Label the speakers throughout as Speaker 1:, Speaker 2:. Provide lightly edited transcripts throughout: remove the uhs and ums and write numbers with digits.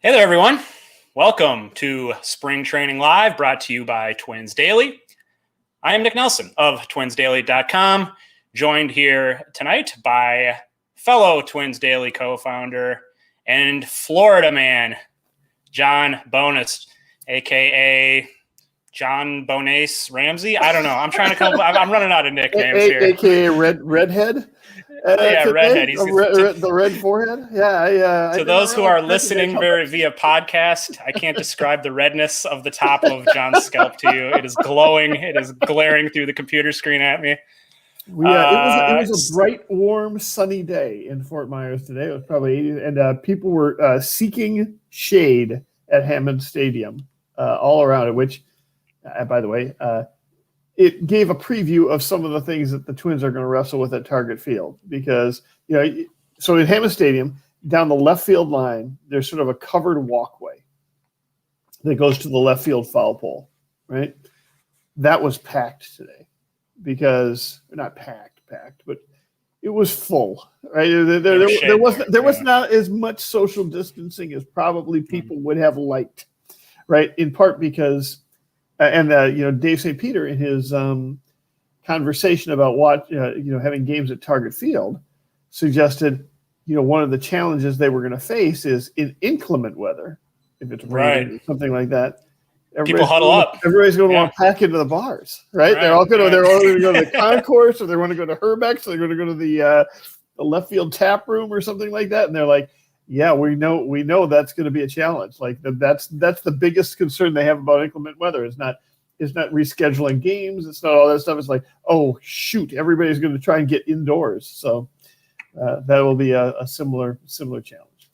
Speaker 1: Hey there, everyone. Welcome to Spring Training Live, brought to you by Twins Daily. I am Nick Nelson of twinsdaily.com, joined here tonight by fellow Twins Daily co-founder and Florida man, John Bonus, a.k.a. John Bonace Ramsey. I don't know. I'm trying to come. I'm running out of nicknames here.
Speaker 2: A.k.a. Redhead.
Speaker 1: Yeah, Redhead. He's
Speaker 2: the red forehead. Yeah.
Speaker 1: To those who are listening via podcast, I can't describe the redness of the top of John's scalp to you. It is glowing. It is glaring through the computer screen at me.
Speaker 2: Yeah, it was a bright, warm, sunny day in Fort Myers today. It was probably 80, and people were seeking shade at Hammond Stadium all around it, which, by the way, it gave a preview of some of the things that the Twins are going to wrestle with at Target Field. Because, so in Hammond Stadium, down the left field line, there's sort of a covered walkway that goes to the left field foul pole, right? That was packed today because not packed, but it was full, right? There was not as much social distancing as probably people would have liked, right? In part because Dave St. Peter in his conversation about having games at Target Field suggested, one of the challenges they were going to face is in inclement weather, if it's raining or something like that.
Speaker 1: People huddle up.
Speaker 2: Everybody's going to want to pack into the bars, right? They're all going to go to the concourse, or they want to go to Herbeck's, or they're going to go to the left field tap room or something like that, and they're like, yeah, we know that's going to be a challenge. Like that's the biggest concern they have about inclement weather. It's not rescheduling games. It's not all that stuff. It's like, oh shoot, everybody's going to try and get indoors. So that will be a similar challenge.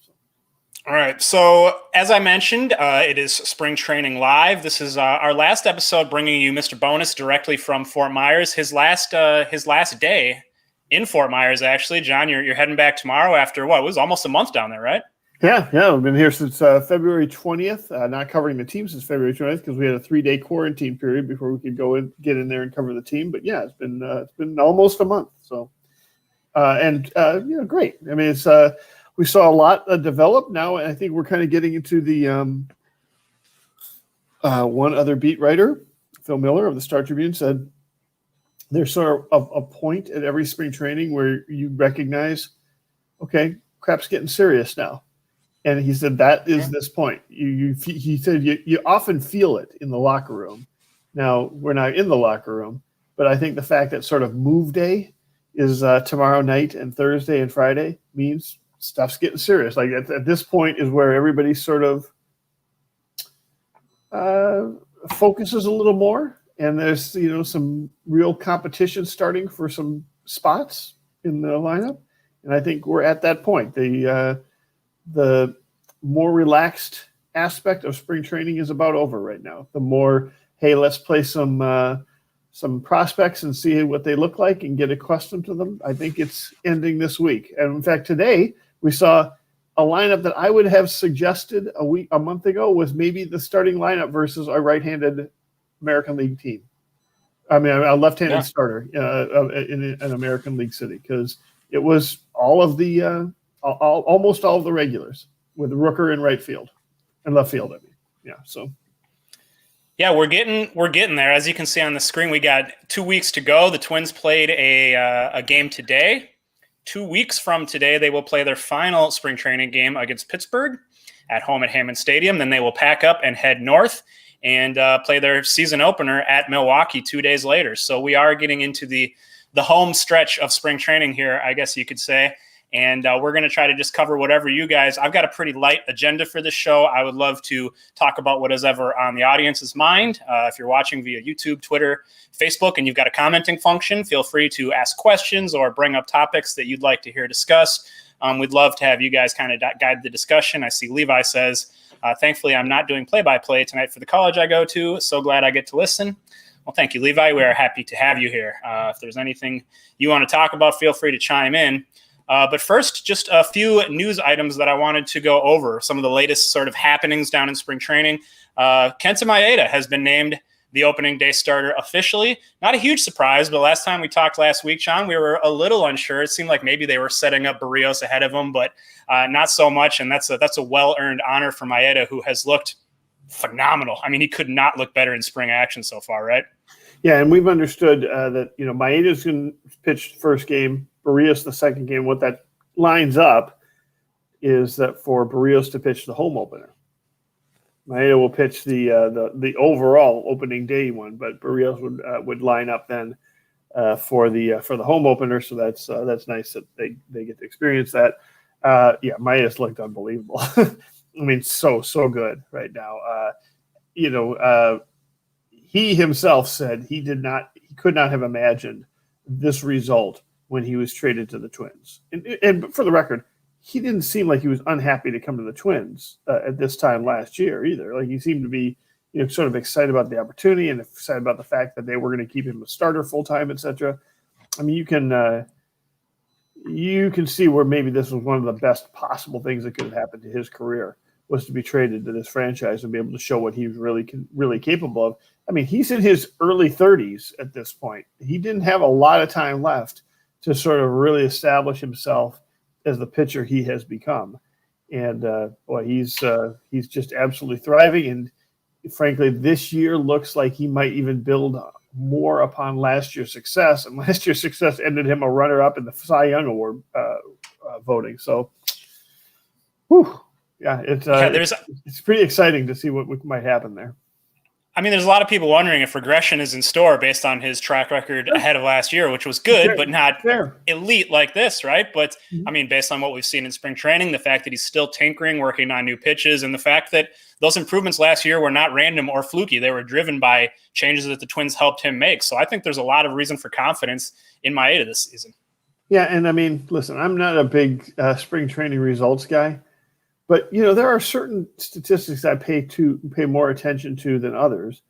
Speaker 1: All right. So as I mentioned, it is Spring Training Live. This is our last episode, bringing you Mr. Bonus directly from Fort Myers. His last day in Fort Myers, actually. John, you're heading back tomorrow after what? It was almost a month down there, right? Yeah.
Speaker 2: We've been here since February 20th, not covering the team since February 20th because we had a 3-day quarantine period before we could get in there and cover the team. But yeah, it's been almost a month. So, great. I mean, it's we saw a lot develop now. And I think we're kind of getting into the one other beat writer, Phil Miller of the Star Tribune, said there's sort of a point at every spring training where you recognize, okay, crap's getting serious now. And he said that is this point. He said you often feel it in the locker room. Now, we're not in the locker room, but I think the fact that sort of move day is tomorrow night and Thursday and Friday means stuff's getting serious. Like at this point is where everybody sort of focuses a little more. And there's, some real competition starting for some spots in the lineup. And I think we're at that point. The more relaxed aspect of spring training is about over right now. The more, hey, let's play some prospects and see what they look like and get accustomed to them. I think it's ending this week. And in fact, today we saw a lineup that I would have suggested a month ago was maybe the starting lineup versus a right-handed American League team. I mean, a left-handed starter in an American League city, because it was all of the almost all of the regulars with Rooker in right field and left field. I mean, yeah. So,
Speaker 1: yeah, we're getting there. As you can see on the screen, we got 2 weeks to go. The Twins played a game today. 2 weeks from today, they will play their final spring training game against Pittsburgh at home at Hammond Stadium. Then they will pack up and head north and play their season opener at Milwaukee 2 days later. So we are getting into the home stretch of spring training here, I guess you could say. And we're going to try to just cover whatever you guys. I've got a pretty light agenda for this show. I would love to talk about what is ever on the audience's mind. If you're watching via YouTube, Twitter, Facebook, and you've got a commenting function, feel free to ask questions or bring up topics that you'd like to hear discussed. We'd love to have you guys kind of guide the discussion. I see Levi says, thankfully, I'm not doing play-by-play tonight for the college I go to. So glad I get to listen. Well, thank you, Levi. We are happy to have you here. If there's anything you want to talk about, feel free to chime in. But first, just a few news items that I wanted to go over. Some of the latest sort of happenings down in spring training. Kenta Maeda has been named the opening day starter officially. Not a huge surprise, but last time we talked last week, John, we were a little unsure. It seemed like maybe they were setting up Barrios ahead of him, but not so much. And that's a well-earned honor for Maeda, who has looked phenomenal. I mean, he could not look better in spring action so far, right?
Speaker 2: Yeah, and we've understood that, Maeda's going to pitch the first game, Barrios the second game. What that lines up is that for Barrios to pitch the home opener. Maeda will pitch the overall opening day one, but Barrios would line up then for the home opener. So that's nice that they get to experience that. Maeda's looked unbelievable. I mean, so good right now. He himself said he could not have imagined this result when he was traded to the Twins. And for the record, he didn't seem like he was unhappy to come to the Twins at this time last year either. Like, he seemed to be, sort of excited about the opportunity and excited about the fact that they were going to keep him a starter full time, etc. I mean, you can see where maybe this was one of the best possible things that could have happened to his career, was to be traded to this franchise and be able to show what he was really capable of. I mean, he's in his early 30s at this point. He didn't have a lot of time left to sort of really establish himself as the pitcher he has become. And he's just absolutely thriving. And frankly, this year looks like he might even build more upon last year's success. And last year's success ended him a runner-up in the Cy Young Award voting. So, it's pretty exciting to see what might happen there.
Speaker 1: I mean, there's a lot of people wondering if regression is in store based on his track record ahead of last year, which was good, but not elite like this, right? But, I mean, based on what we've seen in spring training, the fact that he's still tinkering, working on new pitches, and the fact that those improvements last year were not random or fluky. They were driven by changes that the Twins helped him make. So I think there's a lot of reason for confidence in Maeda this season.
Speaker 2: Yeah, and I mean, listen, I'm not a big spring training results guy. But, there are certain statistics I pay more attention to than others.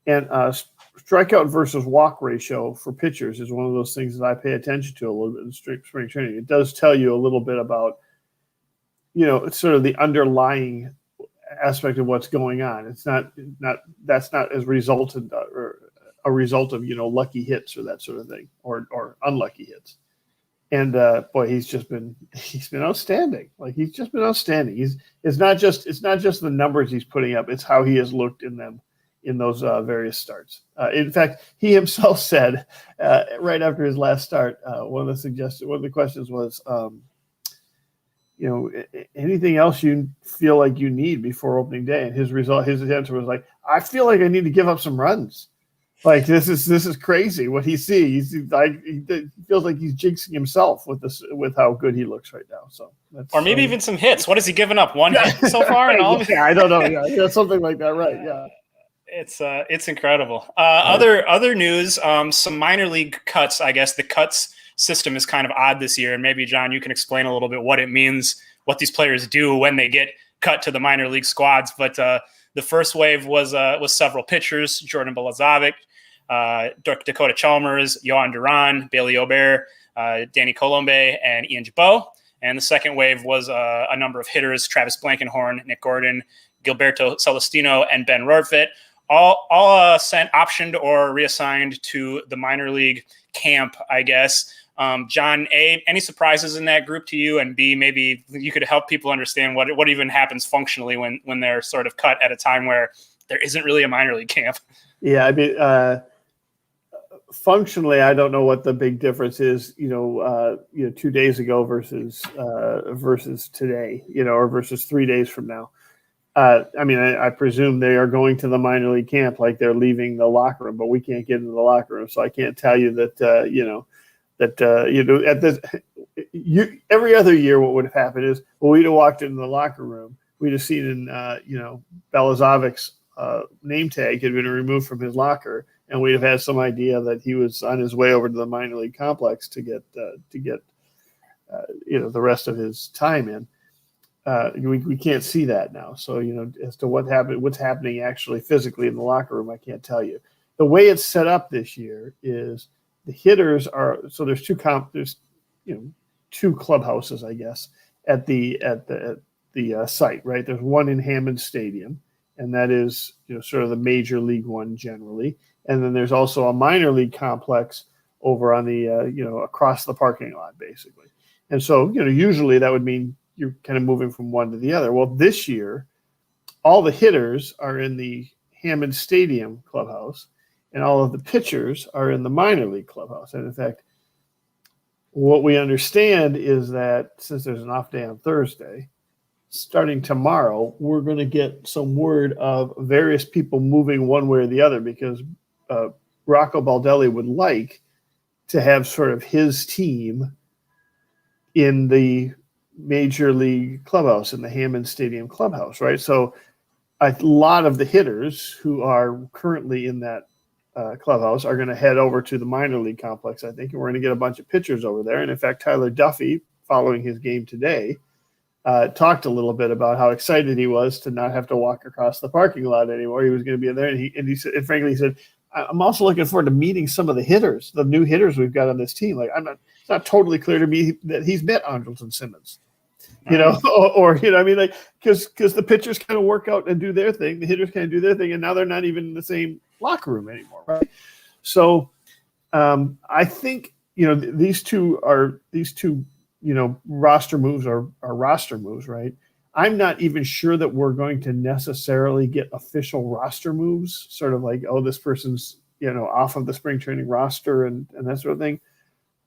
Speaker 2: And strikeout versus walk ratio for pitchers is one of those things that I pay attention to a little bit in spring training. It does tell you a little bit about, sort of the underlying aspect of what's going on. It's that's not as a result of lucky hits or that sort of thing, or unlucky hits. And he's been outstanding. Like, he's just been outstanding. It's not just the numbers he's putting up; it's how he has looked in them in those various starts. In fact, he himself said right after his last start, one of the questions was, anything else you feel like you need before opening day? And his answer was like, I feel like I need to give up some runs. Like, this is crazy what he sees. He feels like he's jinxing himself with how good he looks right now. So,
Speaker 1: or maybe even some hits. What has he given up? One hit so far, and all.
Speaker 2: Yeah, I don't know. Yeah, something like that, right? Yeah.
Speaker 1: It's incredible. Other news, some minor league cuts. I guess the cuts system is kind of odd this year, and maybe John, you can explain a little bit what it means, what these players do when they get cut to the minor league squads. But the first wave was several pitchers: Jordan Balazovic, Dakota Chalmers, Joan Duran, Bailey Ober, Danny Colombe, and Ian Jabot. And the second wave was a number of hitters: Travis Blankenhorn, Nick Gordon, Gilberto Celestino, and Ben Rortvedt. All sent, optioned, or reassigned to the minor league camp, I guess. John, A, any surprises in that group to you? And B, maybe you could help people understand what even happens functionally when they're sort of cut at a time where there isn't really a minor league camp.
Speaker 2: Yeah, I mean, functionally, I don't know what the big difference is, 2 days ago versus today, or versus 3 days from now. I presume they are going to the minor league camp like they're leaving the locker room, but we can't get into the locker room, so I can't tell you that. At this, every other year, what would have happened is, we'd have walked into the locker room, we'd have seen Balazovic's name tag had been removed from his locker, and we'd have had some idea that he was on his way over to the minor league complex to get the rest of his time in. We can't see that now. So, as to what's happening actually physically in the locker room, I can't tell you. The way it's set up this year is the hitters are, so there's two clubhouses, I guess, at the site, right? There's one in Hammond Stadium, and that is sort of the major league one generally. And then there's also a minor league complex over on the across the parking lot, basically. And so usually that would mean you're kind of moving from one to the other. Well, this year, all the hitters are in the Hammond Stadium clubhouse, and all of the pitchers are in the minor league clubhouse. And in fact, what we understand is that since there's an off day on Thursday, starting tomorrow, we're going to get some word of various people moving one way or the other, because Rocco Baldelli would like to have sort of his team in the major league clubhouse, in the Hammond Stadium clubhouse, right? So a lot of the hitters who are currently in that clubhouse are going to head over to the minor league complex, I think, and we're going to get a bunch of pitchers over there. And in fact, Tyler Duffy, following his game today, talked a little bit about how excited he was to not have to walk across the parking lot anymore. He was going to be in there, and he said, and frankly, he said, I'm also looking forward to meeting some of the hitters, the new hitters we've got on this team. Like, it's not totally clear to me that he's met Andrelton Simmons, or I mean, like, because the pitchers kind of work out and do their thing, the hitters kind of do their thing, and now they're not even in the same locker room anymore, right? So I think these two roster moves are roster moves, right? I'm not even sure that we're going to necessarily get official roster moves, sort of like, oh, this person's off of the spring training roster and that sort of thing,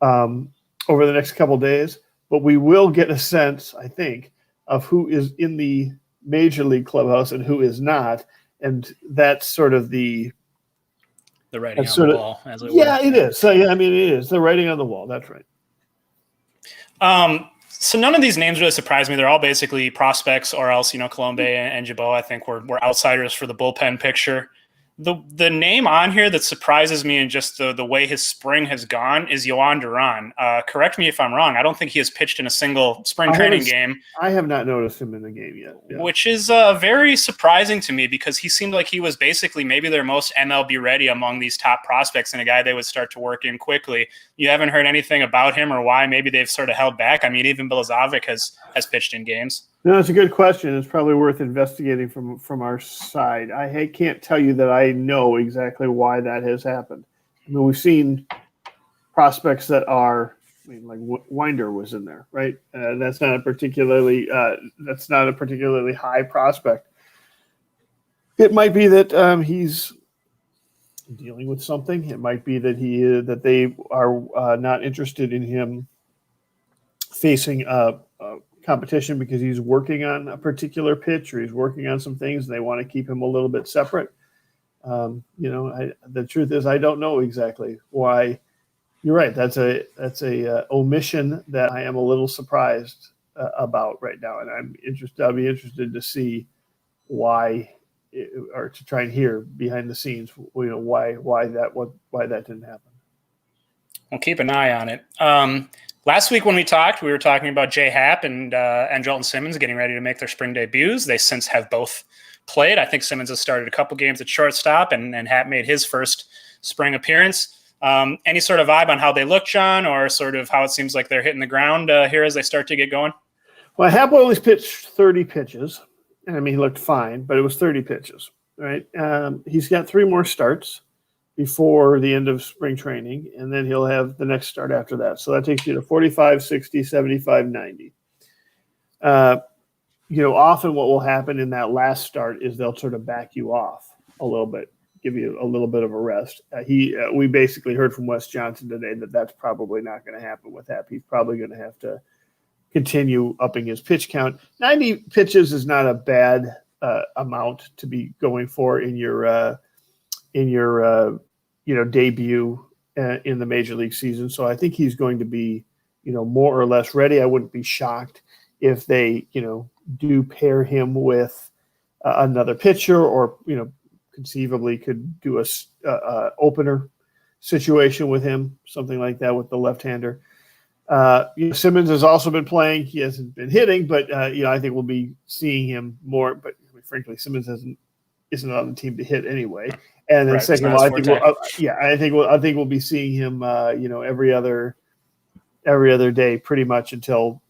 Speaker 2: over the next couple of days. But we will get a sense, I think, of who is in the major league clubhouse and who is not, and that's sort of the
Speaker 1: writing on the wall, as it were.
Speaker 2: Yeah, it is. So yeah, I mean, it is the writing on the wall. That's right.
Speaker 1: So none of these names really surprise me. They're all basically prospects, or else, Colombe and Jabot, I think, were outsiders for the bullpen picture. The name on here that surprises me in just the way his spring has gone is Joan Duran. Correct me if I'm wrong. I don't think he has pitched in a single spring training game.
Speaker 2: I have not noticed him in the game yet. Yeah.
Speaker 1: Which is very surprising to me, because he seemed like he was basically maybe their most MLB ready among these top prospects, and a guy they would start to work in quickly. You haven't heard anything about him or why maybe they've sort of held back? I mean, even Bilozovic has pitched in games.
Speaker 2: No, it's a good question. It's probably worth investigating from our side. I can't tell you that I know exactly why that has happened. I mean, we've seen prospects that are, like Winder was in there, right? That's not a particularly high prospect. It might be that he's dealing with something. It might be that they are not interested in him facing competition because he's working on a particular pitch, or he's working on some things, and they want to keep him a little bit separate. The truth is, I don't know exactly why. You're right. That's a omission that I am a little surprised about right now, and I'll be interested to see why, or to try and hear behind the scenes, why that didn't happen.
Speaker 1: We'll keep an eye on it. Last week when we talked, we were talking about Jay Happ and Andrelton Simmons getting ready to make their spring debuts. They since have both played. I think Simmons has started a couple games at shortstop, and Happ made his first spring appearance. Any sort of vibe on how they look, John, or sort of how it seems like they're hitting the ground here as they start to get going?
Speaker 2: Well, Happ only pitched 30 pitches. And I mean, he looked fine, but it was 30 pitches, right? He's got 3 more starts before the end of spring training, and then he'll have the next start after that. So that takes you to 45, 60, 75, 90. Often what will happen in that last start is they'll sort of back you off a little bit, give you a little bit of a rest. We basically heard from Wes Johnson today that that's probably not going to happen with Happ. He's probably going to have to continue upping his pitch count. 90 pitches is not a bad amount to be going for in your debut in the major league season. So I think he's going to be, more or less ready. I wouldn't be shocked if they, do pair him with another pitcher, or, conceivably could do a opener situation with him, something like that with the left-hander. Simmons has also been playing. He hasn't been hitting, but I think we'll be seeing him more. But frankly, Simmons isn't on the team to hit anyway. And then second of all, I think we'll be seeing him, every other day, pretty much until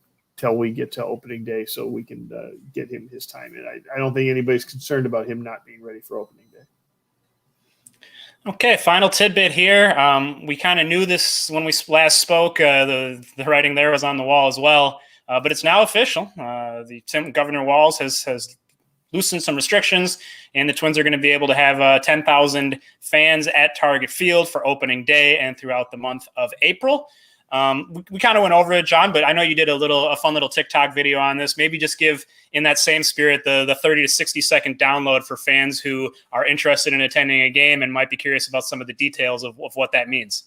Speaker 2: till we get to opening day so we can get him his time in. I don't think anybody's concerned about him not being ready for opening day.
Speaker 1: Okay, final tidbit here. We kind of knew this when we last spoke. The writing there was on the wall as well, but it's now official. Governor Walz has loosened some restrictions, and the Twins are going to be able to have 10,000 fans at Target Field for opening day and throughout the month of April. We kind of went over it, John, but I know you did a fun little TikTok video on this. Maybe just give, in that same spirit, the 30 to 60 second download for fans who are interested in attending a game and might be curious about some of the details of what that means.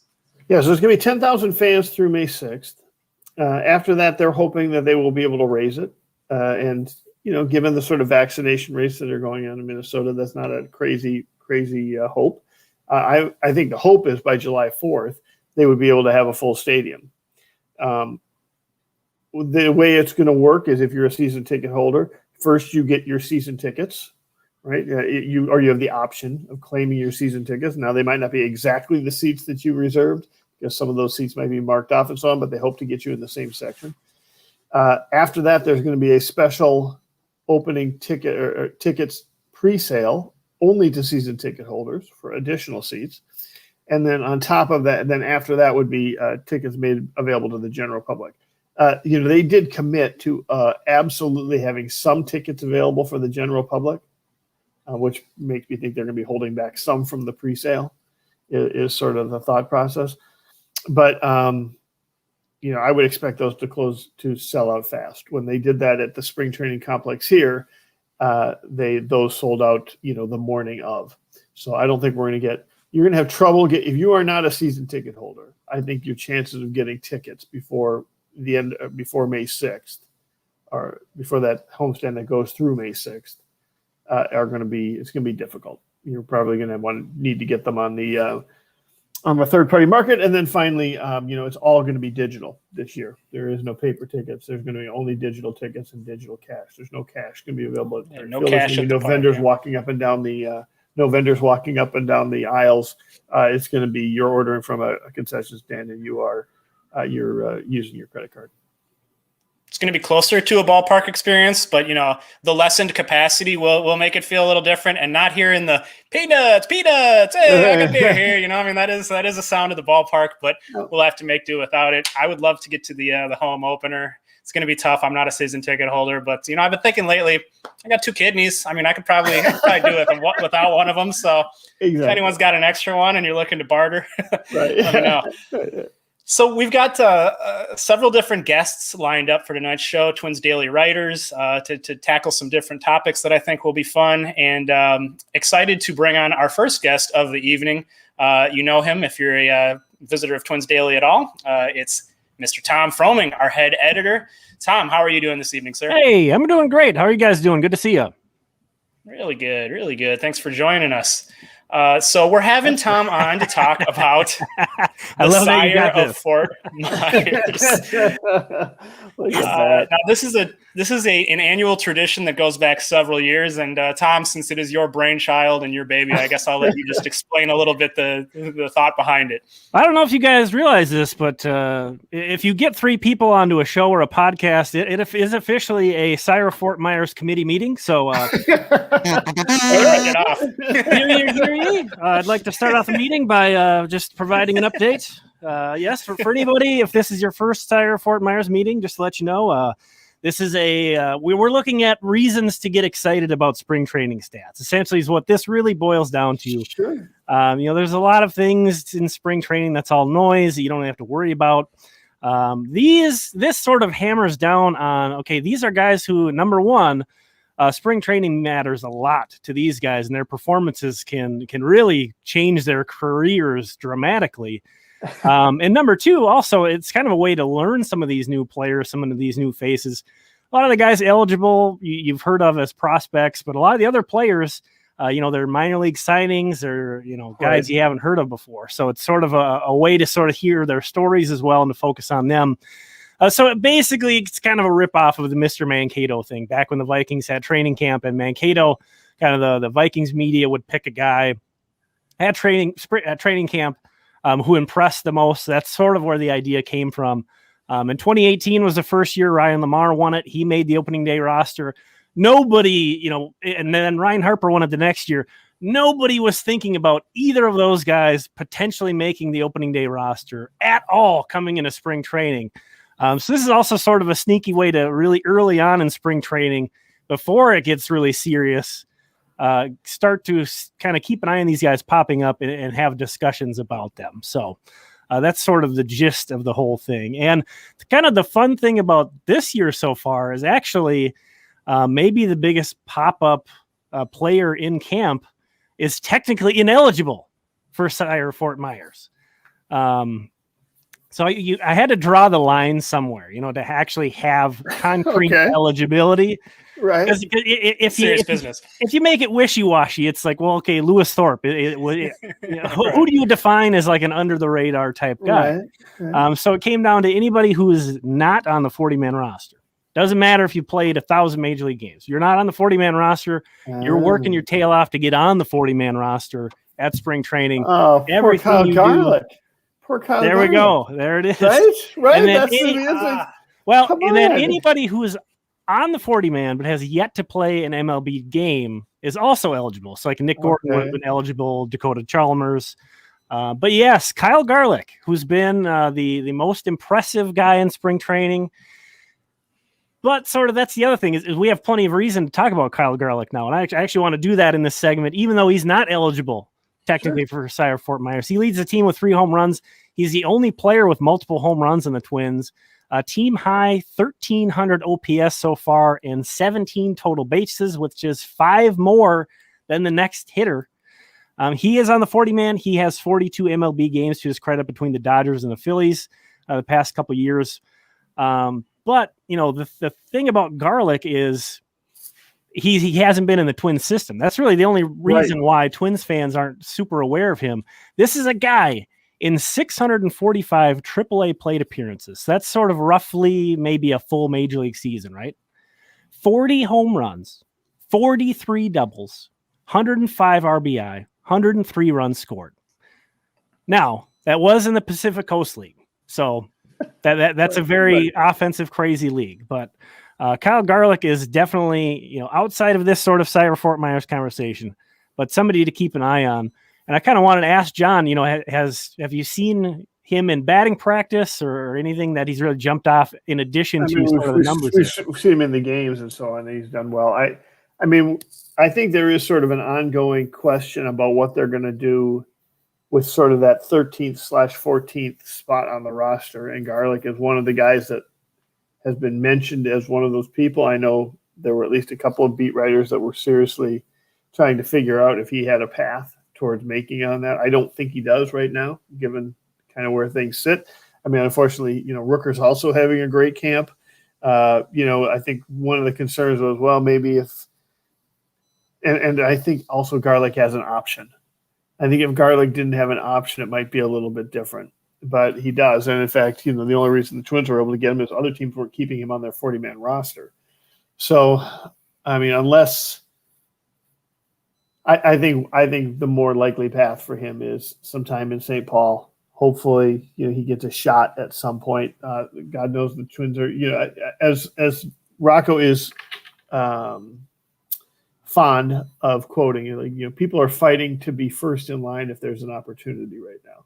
Speaker 2: Yeah, so there's going to be 10,000 fans through May 6th. After that, they're hoping that they will be able to raise it. And, given the sort of vaccination rates that are going on in Minnesota, that's not a crazy hope. I think the hope is by July 4th, they would be able to have a full stadium. The way it's going to work is if you're a season ticket holder, first you get your season tickets, right? You have the option of claiming your season tickets. Now, they might not be exactly the seats that you reserved because some of those seats might be marked off and so on, but they hope to get you in the same section. After that, there's going to be a special opening ticket or tickets pre-sale only to season ticket holders for additional seats. And then on top of that, then after that would be tickets made available to the general public. They did commit to absolutely having some tickets available for the general public, which makes me think they're going to be holding back some from the pre-sale is sort of the thought process. But, I would expect those to sell out fast. When they did that at the spring training complex here, those sold out, the morning of. So I don't think you're going to have trouble if you are not a season ticket holder. I think your chances of getting tickets before May 6th or before that homestand that goes through May 6th it's going to be difficult. You're probably going to need to get them on the third party market. And then finally, it's all going to be digital this year. There is no paper tickets. There's going to be only digital tickets and digital cash. There's no cash going to be available.
Speaker 1: No cash.
Speaker 2: No vendors walking up and down the no vendors walking up and down the aisles. It's going to be you're ordering from a concession stand and you're using your credit card.
Speaker 1: It's going to be closer to a ballpark experience, but the lessened capacity will make it feel a little different, and not hearing the peanuts. Hey, I got beer here. That is a sound of the ballpark, but we'll have to make do without it. I would love to get to the home opener. It's going to be tough. I'm not a season ticket holder, but I've been thinking lately. I got 2 kidneys. I could probably do it without one of them. So If anyone's got an extra one and you're looking to barter,
Speaker 2: right.
Speaker 1: let me know. So we've got several different guests lined up for tonight's show, Twins Daily writers, to tackle some different topics that I think will be fun, and excited to bring on our first guest of the evening. You know him if you're a visitor of Twins Daily at all. It's Mr. Tom Froming, our head editor. Tom, how are you doing this evening, sir?
Speaker 3: Hey, I'm doing great. How are you guys doing? Good to see you.
Speaker 1: Really good, really good. Thanks for joining us. So we're having Tom on to talk about the sire of Fort Myers. Now this is an annual tradition that goes back several years. And Tom, since it is your brainchild and your baby, I guess I'll let you just explain a little bit the thought behind it.
Speaker 3: I don't know if you guys realize this, but if you get 3 people onto a show or a podcast, it is officially a Sire of Fort Myers committee meeting. So
Speaker 1: get off.
Speaker 3: I'd like to start off the meeting by just providing an update. Yes, for anybody, if this is your first Sire of Fort Myers meeting, just to let you know, this is we're looking at reasons to get excited about spring training stats. Essentially is what this really boils down to.
Speaker 2: Sure.
Speaker 3: There's a lot of things in spring training that's all noise that you don't have to worry about. This sort of hammers down on, okay, these are guys who, number one, spring training matters a lot to these guys, and their performances can really change their careers dramatically. And number 2, also, it's kind of a way to learn some of these new players, some of these new faces. A lot of the guys eligible you've heard of as prospects, but a lot of the other players, they're minor league signings or, guys you haven't heard of before. So it's sort of a way to sort of hear their stories as well and to focus on them. So basically, it's kind of a ripoff of the Mr. Mankato thing. Back when the Vikings had training camp and Mankato, kind of the Vikings media would pick a guy at training camp who impressed the most. That's sort of where the idea came from. And 2018 was the first year Ryan Lamar won it. He made the opening day roster. Nobody, and then Ryan Harper won it the next year. Nobody was thinking about either of those guys potentially making the opening day roster at all coming into spring training. So this is also sort of a sneaky way to really early on in spring training, before it gets really serious, start to kind of keep an eye on these guys popping up and have discussions about them. So that's sort of the gist of the whole thing. And kind of the fun thing about this year so far is actually maybe the biggest pop-up player in camp is technically ineligible for Sire Fort Myers. So I had to draw the line somewhere, to actually have concrete eligibility.
Speaker 2: Right.
Speaker 3: If you make it wishy-washy, it's like, well, okay, Lewis Thorpe. Who do you define as like an under-the-radar type guy? Right. So it came down to anybody who is not on the 40-man roster. Doesn't matter if you played 1,000 Major League games. You're not on the 40-man roster. You're working your tail off to get on the 40-man roster at spring training.
Speaker 2: Oh, poor Kyle Garlick. Poor Kyle
Speaker 3: There
Speaker 2: Garlick.
Speaker 3: We go. There it is.
Speaker 2: Right?
Speaker 3: And then
Speaker 2: That's
Speaker 3: then anybody who is on the 40-man but has yet to play an MLB game is also eligible. So like Nick Gordon would have been eligible, Dakota Chalmers. But yes, Kyle Garlick, who's been the most impressive guy in spring training. But sort of that's the other thing is we have plenty of reason to talk about Kyle Garlick now. And I actually want to do that in this segment, even though he's not eligible technically for Sire Fort Myers. He leads the team with 3 home runs. He's the only player with multiple home runs in the Twins. Team high 1,300 OPS so far and 17 total bases, which is 5 more than the next hitter. He is on the 40-man. He has 42 MLB games to his credit between the Dodgers and the Phillies the past couple years. But, the thing about Garlick is he hasn't been in the Twins system. That's really the only reason why Twins fans aren't super aware of him. This is a guy in 645 AAA plate appearances. That's sort of roughly maybe a full Major League season, right? 40 home runs, 43 doubles, 105 RBI, 103 runs scored. Now, that was in the Pacific Coast League. So that's a very offensive, crazy league. But Kyle Garlick is definitely, outside of this sort of Sire Fort Myers conversation, but somebody to keep an eye on. And I kind of wanted to ask John, have you seen him in batting practice or anything that he's really jumped off in addition to sort of the numbers?
Speaker 2: We've seen him in the games and so on, and he's done well. I think there is sort of an ongoing question about what they're going to do with sort of that 13th/14th spot on the roster. And Garlick is one of the guys that has been mentioned as one of those people. I know there were at least a couple of beat writers that were seriously trying to figure out if he had a path towards making on that. I don't think he does right now, given kind of where things sit. Unfortunately, Rooker's also having a great camp. I think one of the concerns was, well, maybe if, and I think also Garlick has an option. I think if Garlick didn't have an option, it might be a little bit different, but he does. And in fact, the only reason the Twins were able to get him is other teams weren't keeping him on their 40-man roster. So, unless I think the more likely path for him is sometime in St. Paul. Hopefully, he gets a shot at some point. God knows the Twins are, as Rocco is fond of quoting, people are fighting to be first in line if there's an opportunity right now.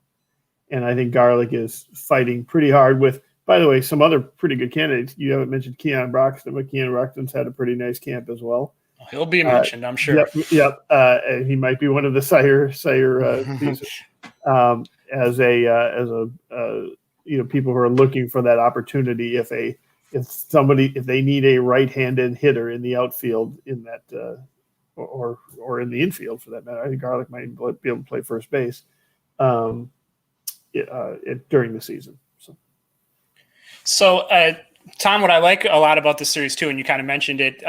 Speaker 2: And I think Garlick is fighting pretty hard with, by the way, some other pretty good candidates. You haven't mentioned Keon Broxton, but Keon Broxton's had a pretty nice camp as well.
Speaker 1: He'll be mentioned, I'm sure.
Speaker 2: Yep. He might be one of the sire pieces, people who are looking for that opportunity. If they need a right-handed hitter in the outfield in that, or in the infield for that matter, I think Garlick might be able to play first base during the season.
Speaker 1: So, Tom, what I like a lot about this series too, and you kind of mentioned it.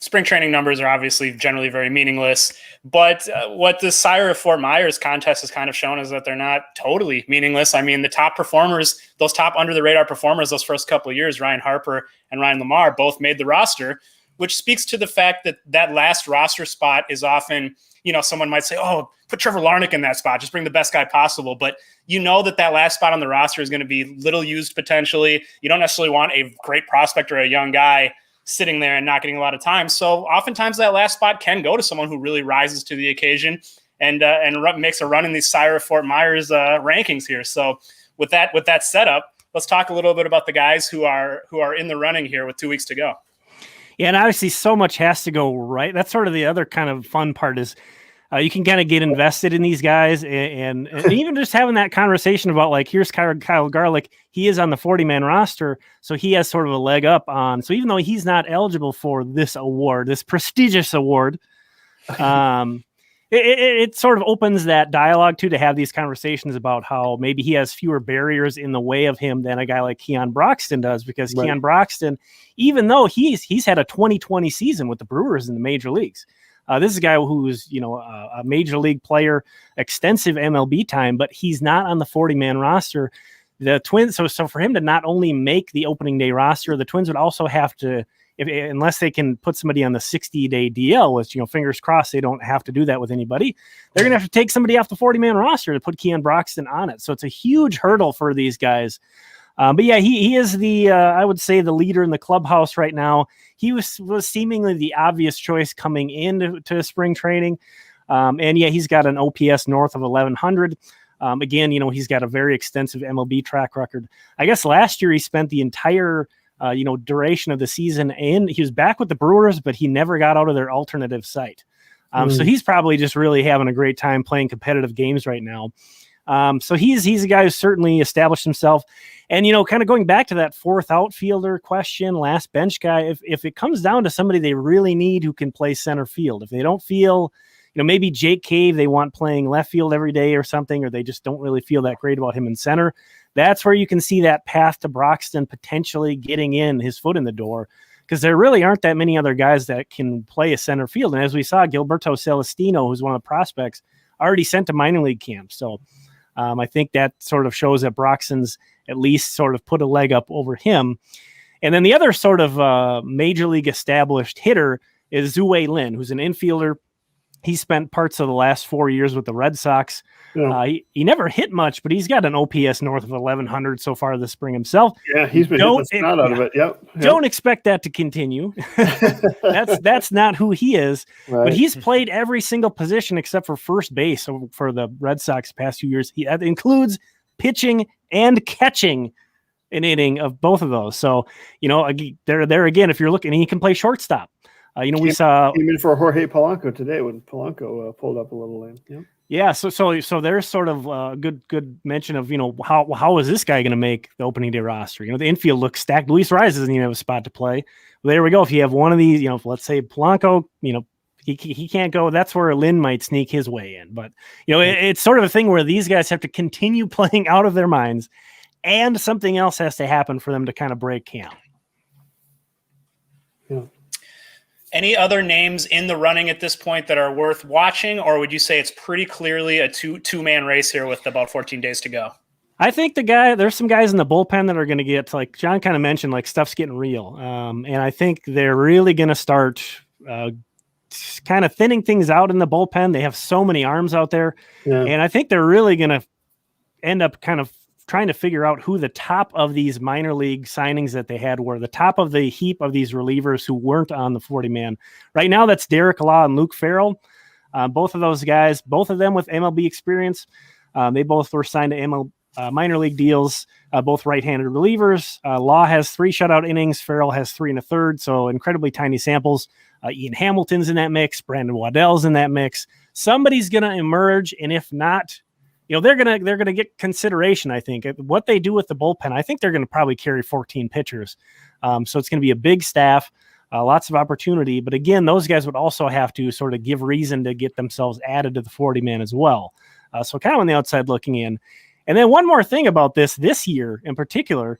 Speaker 1: Spring training numbers are obviously generally very meaningless, but what the Sire of Fort Myers contest has kind of shown is that they're not totally meaningless. The top performers, those top under the radar performers, those first couple of years, Ryan Harper and Ryan Lamar, both made the roster which speaks to the fact that that last roster spot is often, someone might say, oh, put Trevor Larnach in that spot, just bring the best guy possible. But that last spot on the roster is going to be little used potentially. You don't necessarily want a great prospect or a young guy sitting there and not getting a lot of time. So oftentimes that last spot can go to someone who really rises to the occasion and makes a run in these Sire Fort Myers rankings here. So with that setup, let's talk a little bit about the guys who are in the running here with 2 weeks to go.
Speaker 3: Yeah, and obviously so much has to go right. That's sort of the other kind of fun part is you can kind of get invested in these guys and even just having that conversation about like, here's Kyle Garlick. He is on the 40-man roster, so he has sort of a leg up on. So even though he's not eligible for this award, this prestigious award, it sort of opens that dialogue to have these conversations about how maybe he has fewer barriers in the way of him than a guy like Keon Broxton does, because right. Keon Broxton, even though he's had a 2020 season with the Brewers in the major leagues, this is a guy who's, a major league player, extensive MLB time, but he's not on the 40-man roster. The Twins, so for him to not only make the opening day roster, the Twins would also have to, unless they can put somebody on the 60-day DL, which, fingers crossed they don't have to do that with anybody, they're going to have to take somebody off the 40-man roster to put Keon Broxton on it. So it's a huge hurdle for these guys. But yeah, he is I would say the leader in the clubhouse right now. He was seemingly the obvious choice coming into spring training. And yeah, he's got an OPS north of 1100. Again, he's got a very extensive MLB track record. I guess last year he spent the entire duration of the season, and he was back with the Brewers, but he never got out of their alternative site. So he's probably just really having a great time playing competitive games right now. So he's a guy who's certainly established himself. And, kind of going back to that fourth outfielder question, last bench guy, if it comes down to somebody they really need who can play center field, if they don't feel, maybe Jake Cave, they want playing left field every day or something, or they just don't really feel that great about him in center, that's where you can see that path to Broxton potentially getting his foot in the door, because there really aren't that many other guys that can play a center field. And as we saw, Gilberto Celestino, who's one of the prospects, already sent to minor league camp. So I think that sort of shows that Broxton's at least sort of put a leg up over him. And then the other sort of major league established hitter is Zooey Lin, who's an infielder. He spent parts of the last 4 years with the Red Sox. Yeah. He never hit much, but he's got an OPS north of 1100 so far this spring himself.
Speaker 2: Yeah, he's been hitting the snot out of it. Yep.
Speaker 3: Don't expect that to continue. That's not who he is. Right. But he's played every single position except for first base for the Red Sox the past few years. That includes pitching and catching an inning of both of those. So, there again, if you're looking, he can play shortstop. We saw
Speaker 2: came in for Jorge Polanco today when Polanco pulled up a little lane. Yep.
Speaker 3: Yeah, so there's sort of a good mention of how is this guy going to make the opening day roster? The infield looks stacked. Luis Reyes doesn't even have a spot to play. Well, there we go. If you have one of these, let's say Polanco, he can't go. That's where Lin might sneak his way in. But it's sort of a thing where these guys have to continue playing out of their minds, and something else has to happen for them to kind of break camp.
Speaker 2: Yeah.
Speaker 1: Any other names in the running at this point that are worth watching, or would you say it's pretty clearly a two-man race here with about 14 days to go?
Speaker 3: I think there's some guys in the bullpen that are going to get, like John kind of mentioned, like stuff's getting real. And I think they're really going to start kind of thinning things out in the bullpen. They have so many arms out there. Yeah. And I think they're really going to end up kind of trying to figure out who the top of these minor league signings that they had were, the top of the heap of these relievers who weren't on the 40-man. Right now, that's Derek Law and Luke Farrell. Both of those guys, both of them with MLB experience. They both were signed to minor league deals, both right-handed relievers. Law has 3 shutout innings. Farrell has 3 1/3, so incredibly tiny samples. Ian Hamilton's in that mix. Brandon Waddell's in that mix. Somebody's going to emerge, and if not, they're gonna get consideration. I think what they do with the bullpen, I think they're gonna probably carry 14 pitchers. So it's gonna be a big staff, lots of opportunity. But again, those guys would also have to sort of give reason to get themselves added to the 40-man as well. So kind of on the outside looking in. And then one more thing about this year in particular,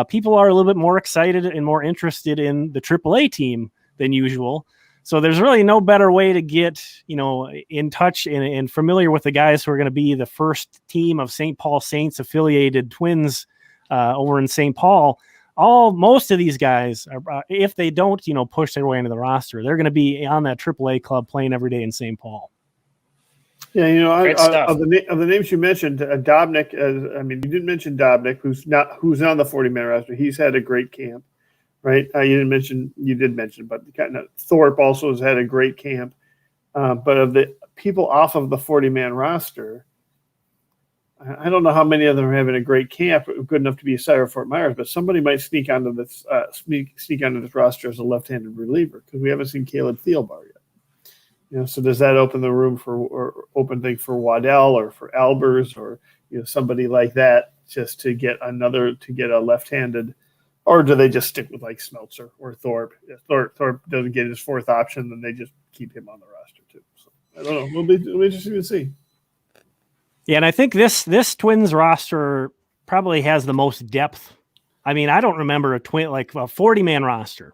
Speaker 3: people are a little bit more excited and more interested in the AAA team than usual. So there's really no better way to get, in touch and familiar with the guys who are going to be the first team of St. Paul Saints affiliated Twins over in St. Paul most of these guys are, if they don't, push their way into the roster, they're going to be on that AAA club playing every day in St. Paul.
Speaker 2: Yeah, of the names you mentioned, Dobnik. You didn't mention Dobnik, who's on the 40-man roster. He's had a great camp, right? You did mention, but Thorpe also has had a great camp. But of the people off of the 40-man roster, I don't know how many of them are having a great camp, good enough to be a Sire Fort Myers. But somebody might sneak onto this roster as a left-handed reliever, because we haven't seen Caleb Thielbar yet. So does that open the room for Waddell or for Albers or somebody like that, just to get a left-handed, or do they just stick with like Smeltzer or Thorpe? If Thorpe doesn't get his fourth option, then they just keep him on the roster too. So I don't know. It'll be interesting to see.
Speaker 3: Yeah, and I think this Twins roster probably has the most depth. I mean, I don't remember a 40-man roster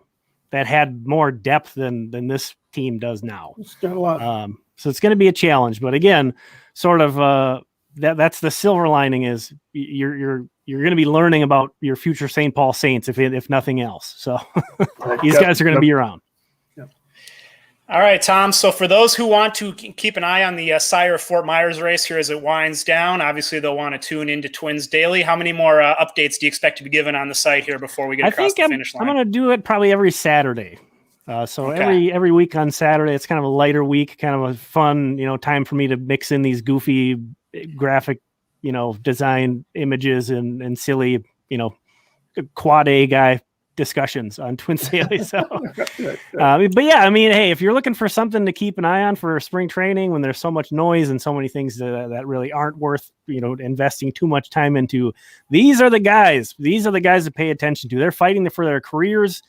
Speaker 3: that had more depth than this team does now.
Speaker 2: It's got a lot.
Speaker 3: So it's going to be a challenge. But again, sort of that's the silver lining is you're going to be learning about your future St. Paul Saints if nothing else. So these guys are going to be around.
Speaker 1: All right, Tom. So for those who want to keep an eye on the Sire Fort Myers race here as it winds down, obviously they'll want to tune into Twins Daily. How many more updates do you expect to be given on the site here before we get across the finish line?
Speaker 3: I'm going to do it probably every Saturday. Every week on Saturday, it's kind of a lighter week, kind of a fun, time for me to mix in these goofy graphic, design images and silly, quad A guy discussions on Twins Daily. So, but yeah, hey, if you're looking for something to keep an eye on for spring training when there's so much noise and so many things that really aren't worth, investing too much time into, these are the guys. These are the guys to pay attention to. They're fighting for their careers.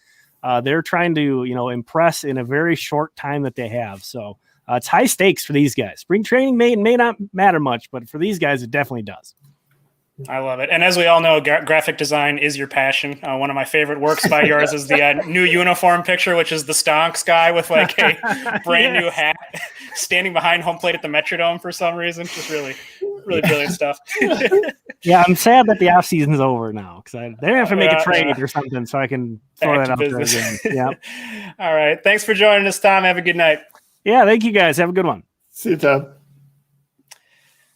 Speaker 3: They're trying to, impress in a very short time that they have. So it's high stakes for these guys. Spring training may not matter much, but for these guys, it definitely does.
Speaker 1: I love it. And as we all know, graphic design is your passion. One of my favorite works by yours is the new uniform picture, which is the Stonks guy with like a brand new hat standing behind home plate at the Metrodome for some reason. Just really, really brilliant stuff.
Speaker 3: Yeah, I'm sad that the off season's over now because they're going to have to make a trade or something so I can throw that out there again. Yeah.
Speaker 1: All right. Thanks for joining us, Tom. Have a good night.
Speaker 3: Yeah, thank you guys. Have a good one.
Speaker 2: See you, Tom.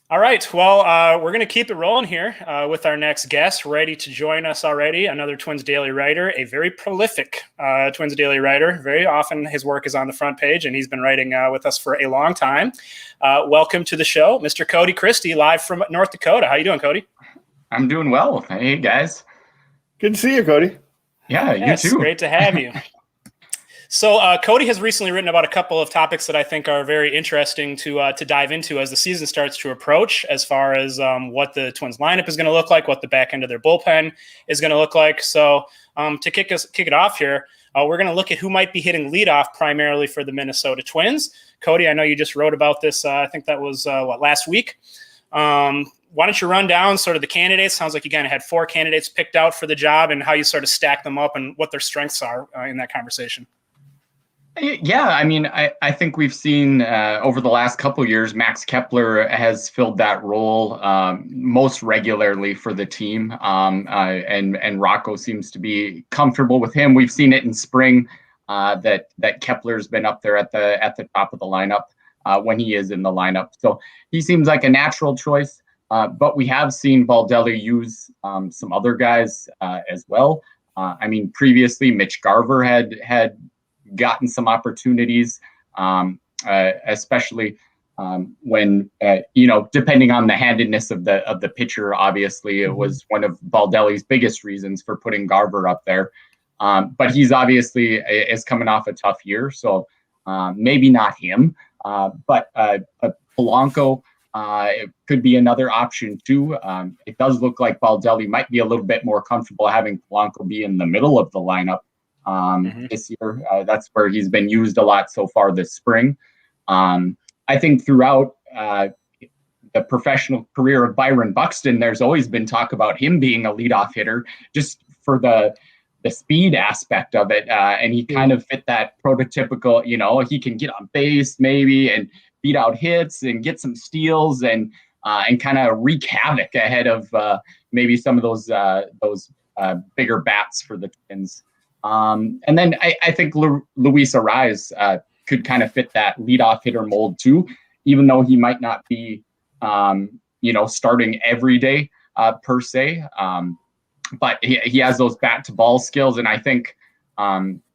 Speaker 1: All right. Well, we're going to keep it rolling here with our next guest, ready to join us already. Another Twins Daily writer, a very prolific Twins Daily writer. Very often his work is on the front page, and he's been writing with us for a long time. Welcome to the show, Mr. Cody Christie, live from North Dakota. How you doing, Cody?
Speaker 4: I'm doing well. Hey, guys.
Speaker 2: Good to see you, Cody.
Speaker 4: Yeah, you too.
Speaker 1: Great to have you. So Cody has recently written about a couple of topics that I think are very interesting to dive into as the season starts to approach, as far as what the Twins lineup is going to look like, what the back end of their bullpen is going to look like. So to kick it off here, we're going to look at who might be hitting leadoff primarily for the Minnesota Twins. Cody, I know you just wrote about this. I think that was last week. Why don't you run down sort of the candidates? Sounds like you kind of had 4 candidates picked out for the job and how you sort of stack them up and what their strengths are in that conversation.
Speaker 4: Yeah, I think we've seen over the last couple of years, Max Kepler has filled that role most regularly for the team, and Rocco seems to be comfortable with him. We've seen it in spring that Kepler's been up there at the top of the lineup when he is in the lineup, so he seems like a natural choice. But we have seen Baldelli use some other guys as well. Previously Mitch Garver had gotten some opportunities, especially when depending on the handedness of the pitcher. Obviously, it was one of Baldelli's biggest reasons for putting Garver up there. But he's obviously is coming off a tough year, so maybe not him. But Polanco could be another option too. It does look like Baldelli might be a little bit more comfortable having Polanco be in the middle of the lineup. This year, that's where he's been used a lot so far this spring. I think throughout the professional career of Byron Buxton, there's always been talk about him being a leadoff hitter just for the speed aspect of it. And he kind of fit that prototypical, he can get on base maybe and beat out hits and get some steals and kind of wreak havoc ahead of maybe some of those bigger bats for the Twins. And then I think Luis Arraez could kind of fit that leadoff hitter mold too, even though he might not be, starting every day per se. But he has those bat to ball skills. And I think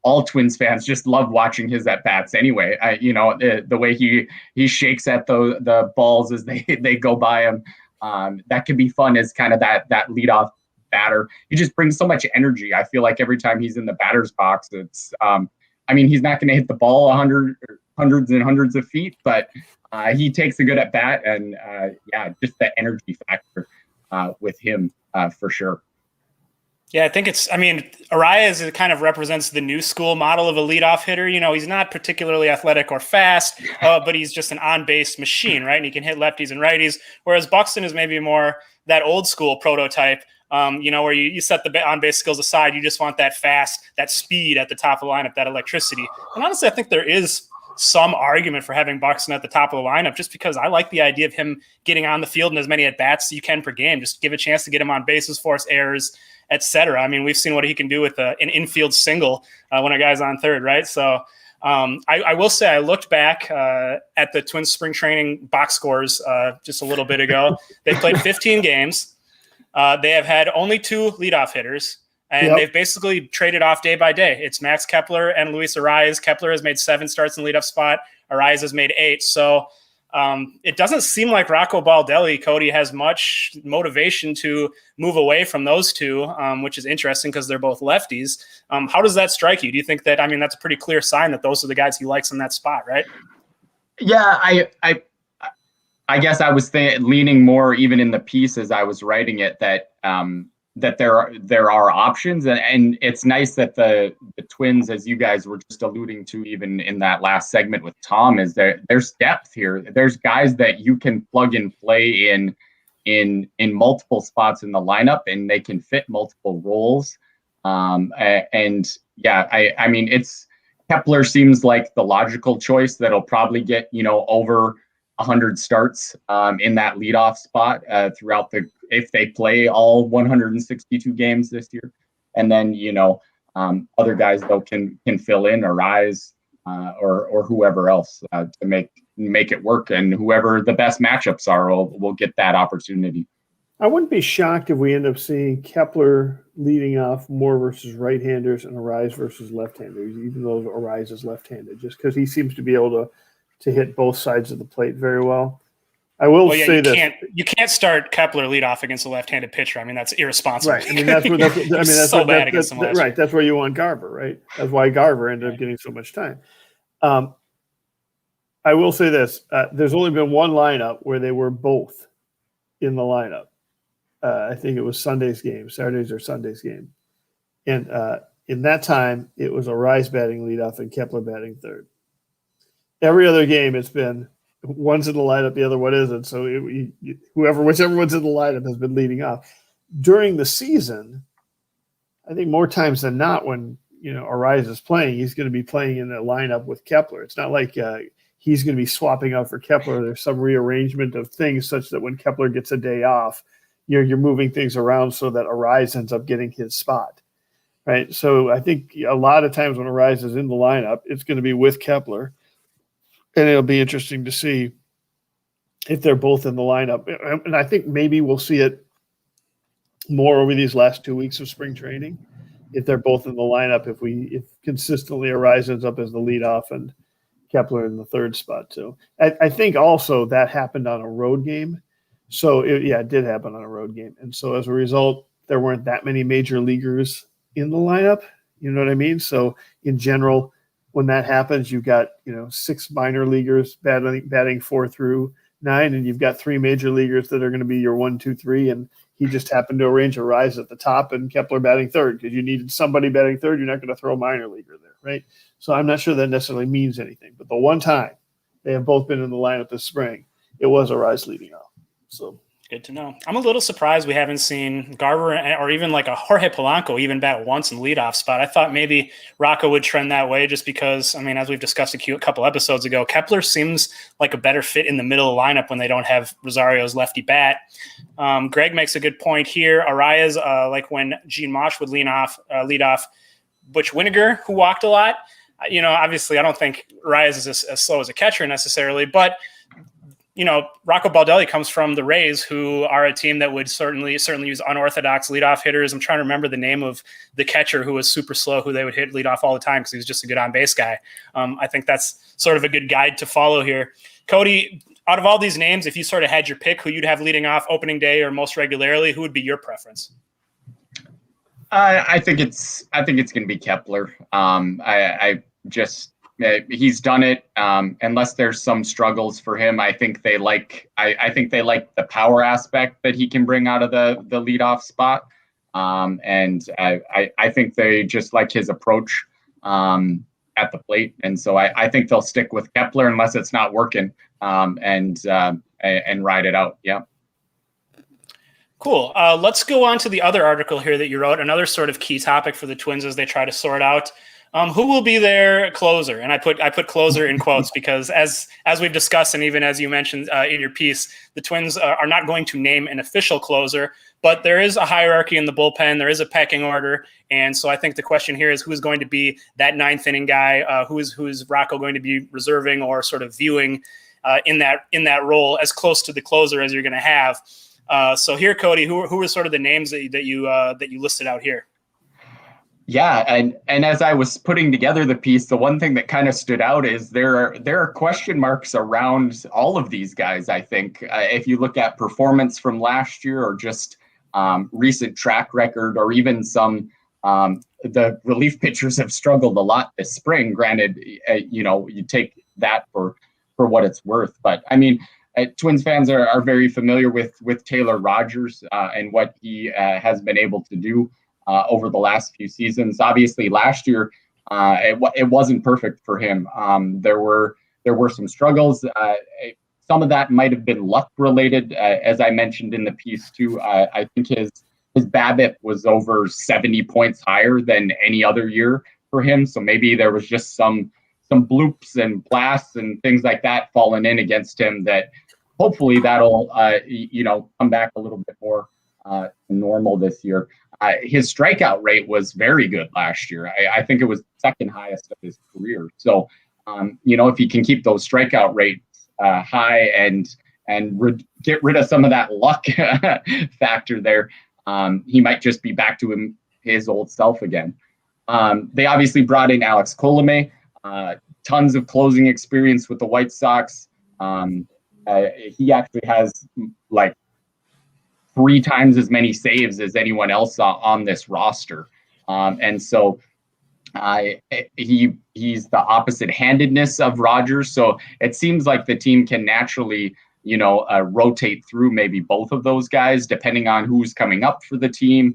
Speaker 4: all Twins fans just love watching his at bats anyway. The way he shakes at the balls as they go by him. That can be fun as kind of that leadoff batter. He just brings so much energy. I feel like every time he's in the batter's box, it's he's not going to hit the ball hundreds and hundreds of feet, but he takes a good at bat, and just the energy factor with him for sure.
Speaker 1: Yeah, I think Arraez kind of represents the new school model of a leadoff hitter. He's not particularly athletic or fast, but he's just an on-base machine, right? And he can hit lefties and righties, whereas Buxton is maybe more that old school prototype, where you set the on-base skills aside. You just want that fast, that speed at the top of the lineup, that electricity. And honestly, I think there is some argument for having Buxton at the top of the lineup, just because I like the idea of him getting on the field in as many at-bats as you can per game. Just give a chance to get him on bases, force errors, etc. We've seen what he can do with an infield single when a guy's on third, right? So I will say I looked back at the Twins spring training box scores just a little bit ago. They played 15 games. They have had only 2 leadoff hitters, and they've basically traded off day by day. It's Max Kepler and Luis Arraez. Kepler has made 7 starts in the leadoff spot. Arraez has made 8. So it doesn't seem like Rocco Baldelli, Cody, has much motivation to move away from those 2, which is interesting because they're both lefties. How does that strike you? Do you think that, that's a pretty clear sign that those are the guys he likes in that spot, right?
Speaker 4: Yeah, I guess I was leaning more even in the piece as I was writing it that there are options, and it's nice that the Twins, as you guys were just alluding to even in that last segment with Tom, is there's depth here. There's guys that you can plug and play in multiple spots in the lineup, and they can fit multiple roles. It's Kepler seems like the logical choice that'll probably get over 100 starts in that leadoff spot throughout if they play all 162 games this year. And then, other guys though can fill in or rise or whoever else to make it work. And whoever the best matchups are will get that opportunity.
Speaker 2: I wouldn't be shocked if we end up seeing Kepler leading off more versus right-handers and Arraez versus left-handers, even though Arraez is left-handed, just because he seems to be able to hit both sides of the plate very well. I will say this: you
Speaker 1: can't start Kepler leadoff against a left-handed pitcher. That's irresponsible.
Speaker 2: Right. That's where you want Garver, right? That's why Garver ended up getting so much time. I will say this: there's only been one lineup where they were both in the lineup. I think it was Saturday's or Sunday's game, and in that time it was Arraez batting leadoff and Kepler batting third. Every other game, it's been one's in the lineup, the other one isn't. So whichever one's in the lineup has been leading off. During the season, I think more times than not, when Arraez is playing, he's going to be playing in a lineup with Kepler. It's not like he's going to be swapping out for Kepler. There's some rearrangement of things such that when Kepler gets a day off, you're moving things around so that Arraez ends up getting his spot, right? So I think a lot of times when Arraez is in the lineup, it's going to be with Kepler. And it'll be interesting to see if they're both in the lineup. And I think maybe we'll see it more over these last 2 weeks of spring training, if they're both in the lineup, if consistently Arraez ends up as the leadoff and Kepler in the third spot too. I think also that happened on a road game. So it did happen on a road game. And so as a result, there weren't that many major leaguers in the lineup. You know what I mean? So in general, when that happens, you've got 6 minor leaguers batting 4 through 9, and you've got 3 major leaguers that are going to be your 1, 2, 3, and he just happened to arrange Arraez at the top and Kepler batting third because you needed somebody batting third. You're not going to throw a minor leaguer there, right? So I'm not sure that necessarily means anything. But the one time they have both been in the lineup this spring, it was Arraez leading off. So
Speaker 1: Good to know. I'm a little surprised we haven't seen Garver or even like a Jorge Polanco even bat once in the leadoff spot. I thought maybe Rocco would trend that way just because, I mean, as we've discussed a couple episodes ago, Kepler seems like a better fit in the middle of the lineup when they don't have Rosario's lefty bat. Greg makes a good point here. Arias, like when Gene Mosh would lead off Butch Winnegar, who walked a lot. Obviously, I don't think Arias is as slow as a catcher necessarily, but Rocco Baldelli comes from the Rays, who are a team that would certainly use unorthodox leadoff hitters. I'm trying to remember the name of the catcher who was super slow, who they would hit leadoff all the time because he was just a good on-base guy. I think that's sort of a good guide to follow here. Cody, out of all these names, if you sort of had your pick, who you'd have leading off opening day or most regularly, who would be your preference?
Speaker 4: I think it's going to be Kepler. He's done it. Unless there's some struggles for him, I think they like the power aspect that he can bring out of the leadoff spot. And I think they just like his approach at the plate. And so I think they'll stick with Kepler unless it's not working, and ride it out. Yeah.
Speaker 1: Cool. Let's go on to the other article here that you wrote, another sort of key topic for the Twins as they try to sort out who will be their closer. And I put closer in quotes because as we've discussed, and even as you mentioned in your piece, the Twins are not going to name an official closer, but there is a hierarchy in the bullpen. There is a pecking order. And so I think the question here is who's going to be that ninth inning guy, who is Rocco going to be reserving or sort of viewing in that role as close to the closer as you're going to have. So here, Cody, who are sort of the names that you listed out here?
Speaker 4: Yeah, and as I was putting together the piece, the one thing that kind of stood out is there are question marks around all of these guys. I think if you look at performance from last year or just recent track record, or even some the relief pitchers have struggled a lot this spring. Granted, you take that for what it's worth, but I mean. Twins fans are very familiar with Taylor Rogers and what he has been able to do over the last few seasons. Obviously, last year it wasn't perfect for him. There were some struggles. Some of that might have been luck related, as I mentioned in the piece too. I think his BABIP was over 70 points higher than any other year for him. So maybe there was just some bloops and blasts and things like that falling in against him that hopefully that'll, come back a little bit more normal this year. His strikeout rate was very good last year. I think it was second highest of his career. So, if he can keep those strikeout rates high and get rid of some of that luck factor there, he might just be back to his old self again. They obviously brought in Alex Colomé. Tons of closing experience with the White Sox. He actually has like 3 times as many saves as anyone else on this roster. And so he's the opposite handedness of Rogers. So it seems like the team can naturally, rotate through maybe both of those guys, depending on who's coming up for the team.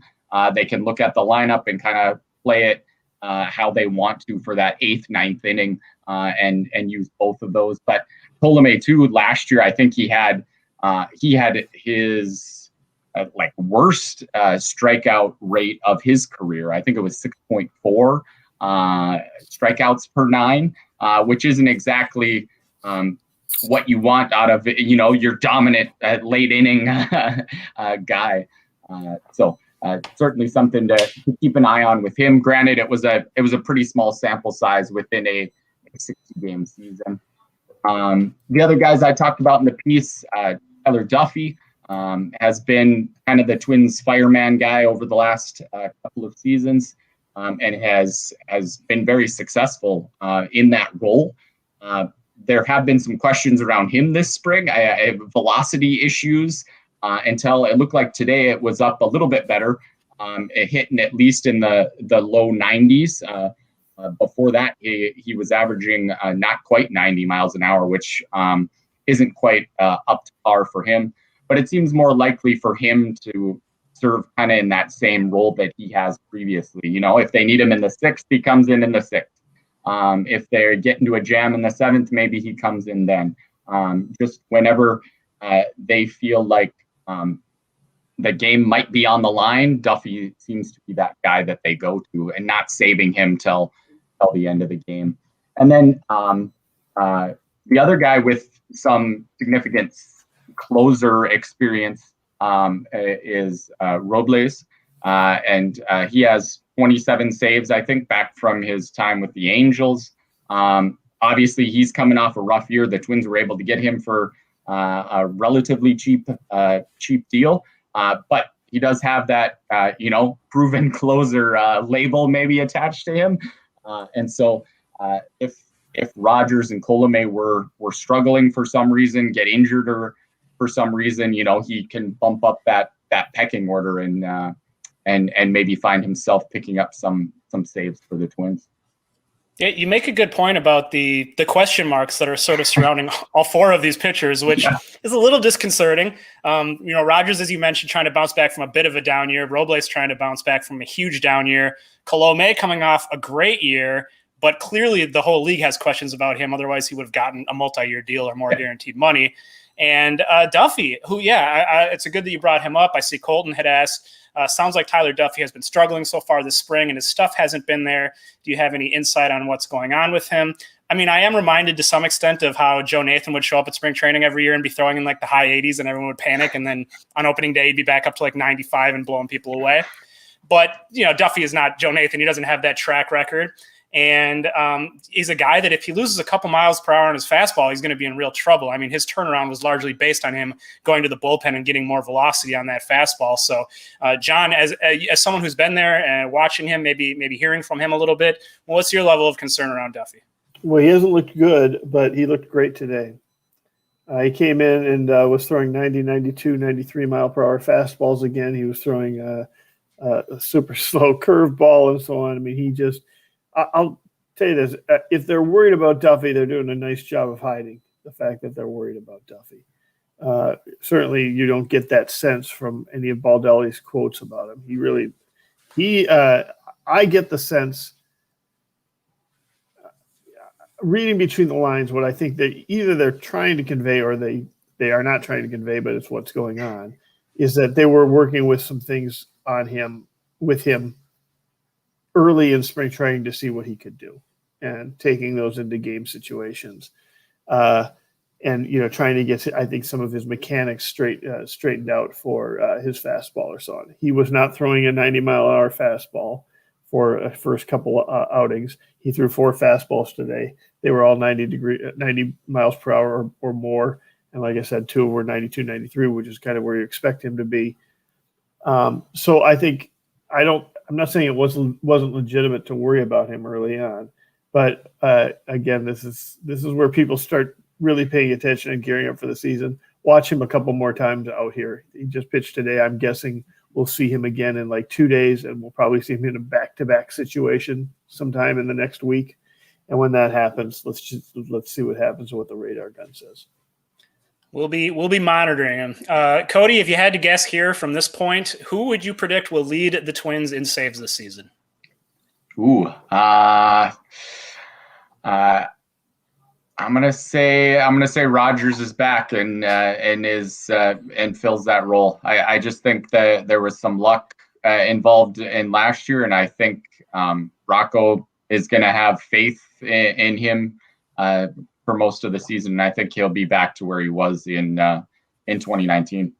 Speaker 4: They can look at the lineup and kind of play it how they want to for that 8th, 9th inning and use both of those. But Colomé too, last year, I think he had his worst strikeout rate of his career. I think it was 6.4 strikeouts per 9, which isn't exactly what you want out of your dominant late inning guy. So certainly something to keep an eye on with him. Granted, it was a pretty small sample size within a 60-game season. The other guys I talked about in the piece, Tyler Duffy has been kind of the Twins fireman guy over the last couple of seasons, and has been very successful in that role. There have been some questions around him this spring. I have velocity issues until it looked like today it was up a little bit better, hitting at least in the low 90s. Before that, he was averaging not quite 90 miles an hour, which isn't quite up to par for him. But it seems more likely for him to serve kind of in that same role that he has previously. If they need him in the 6th, he comes in the 6th. If they get into a jam in the 7th, maybe he comes in then. Just whenever they feel like the game might be on the line, Duffy seems to be that guy that they go to, and not saving him till the end of the game. And then the other guy with some significant closer experience is Robles, and he has 27 saves, I think, back from his time with the Angels. Obviously, he's coming off a rough year. The Twins were able to get him for a relatively cheap deal, but he does have that proven closer label maybe attached to him, and so if Rogers and Colomé were struggling for some reason, get injured or for some reason, he can bump up that pecking order and maybe find himself picking up some saves for the Twins.
Speaker 1: Yeah, you make a good point about the question marks that are sort of surrounding all four of these pitchers, which is a little disconcerting. Rogers, as you mentioned, trying to bounce back from a bit of a down year. Robles trying to bounce back from a huge down year. Colomé coming off a great year, but clearly the whole league has questions about him. Otherwise, he would have gotten a multi-year deal or more guaranteed money. And Duffy, who, it's a good that you brought him up. I see Colton had asked, sounds like Tyler Duffy has been struggling so far this spring and his stuff hasn't been there. Do you have any insight on what's going on with him? I mean, I am reminded to some extent of how Joe Nathan would show up at spring training every year and be throwing in like the high 80s and everyone would panic. And then on opening day, he'd be back up to like 95 and blowing people away. But, Duffy is not Joe Nathan. He doesn't have that track record. And he's a guy that if he loses a couple miles per hour on his fastball, he's going to be in real trouble. I mean, his turnaround was largely based on him going to the bullpen and getting more velocity on that fastball. So, John, as someone who's been there and watching him, maybe hearing from him a little bit, what's your level of concern around Duffy?
Speaker 2: Well, he hasn't looked good, but he looked great today. He came in and was throwing 90, 92, 93 mile per hour fastballs again. He was throwing a super slow curveball and so on. I mean, he just – I'll tell you this. If they're worried about Duffy, they're doing a nice job of hiding the fact that they're worried about Duffy. Certainly you don't get that sense from any of Baldelli's quotes about him. I get the sense, reading between the lines, what I think that either they're trying to convey or they are not trying to convey, but it's what's going on, is that they were working with some things with him early in spring training to see what he could do and taking those into game situations. And, trying to get, I think, some of his mechanics straightened out for his fastball or so on. He was not throwing a 90-mile-an-hour fastball for a first couple outings. He threw 4 fastballs today. They were all 90 miles per hour or more. And like I said, 2 were 92, 93, which is kind of where you expect him to be. So I think I'm not saying it wasn't legitimate to worry about him early on, but again, this is where people start really paying attention and gearing up for the season. Watch him a couple more times out here. He just pitched today. I'm guessing we'll see him again in like 2 days, and we'll probably see him in a back-to-back situation sometime in the next week. And when that happens, let's see what happens and what the radar gun says.
Speaker 1: We'll be monitoring him. Cody, if you had to guess here from this point, who would you predict will lead the Twins in saves this season?
Speaker 4: I'm gonna say Rogers is back and fills that role. I just think that there was some luck involved in last year, and I think Rocco is gonna have faith in him for most of the season, and I think he'll be back to where he was in 2019.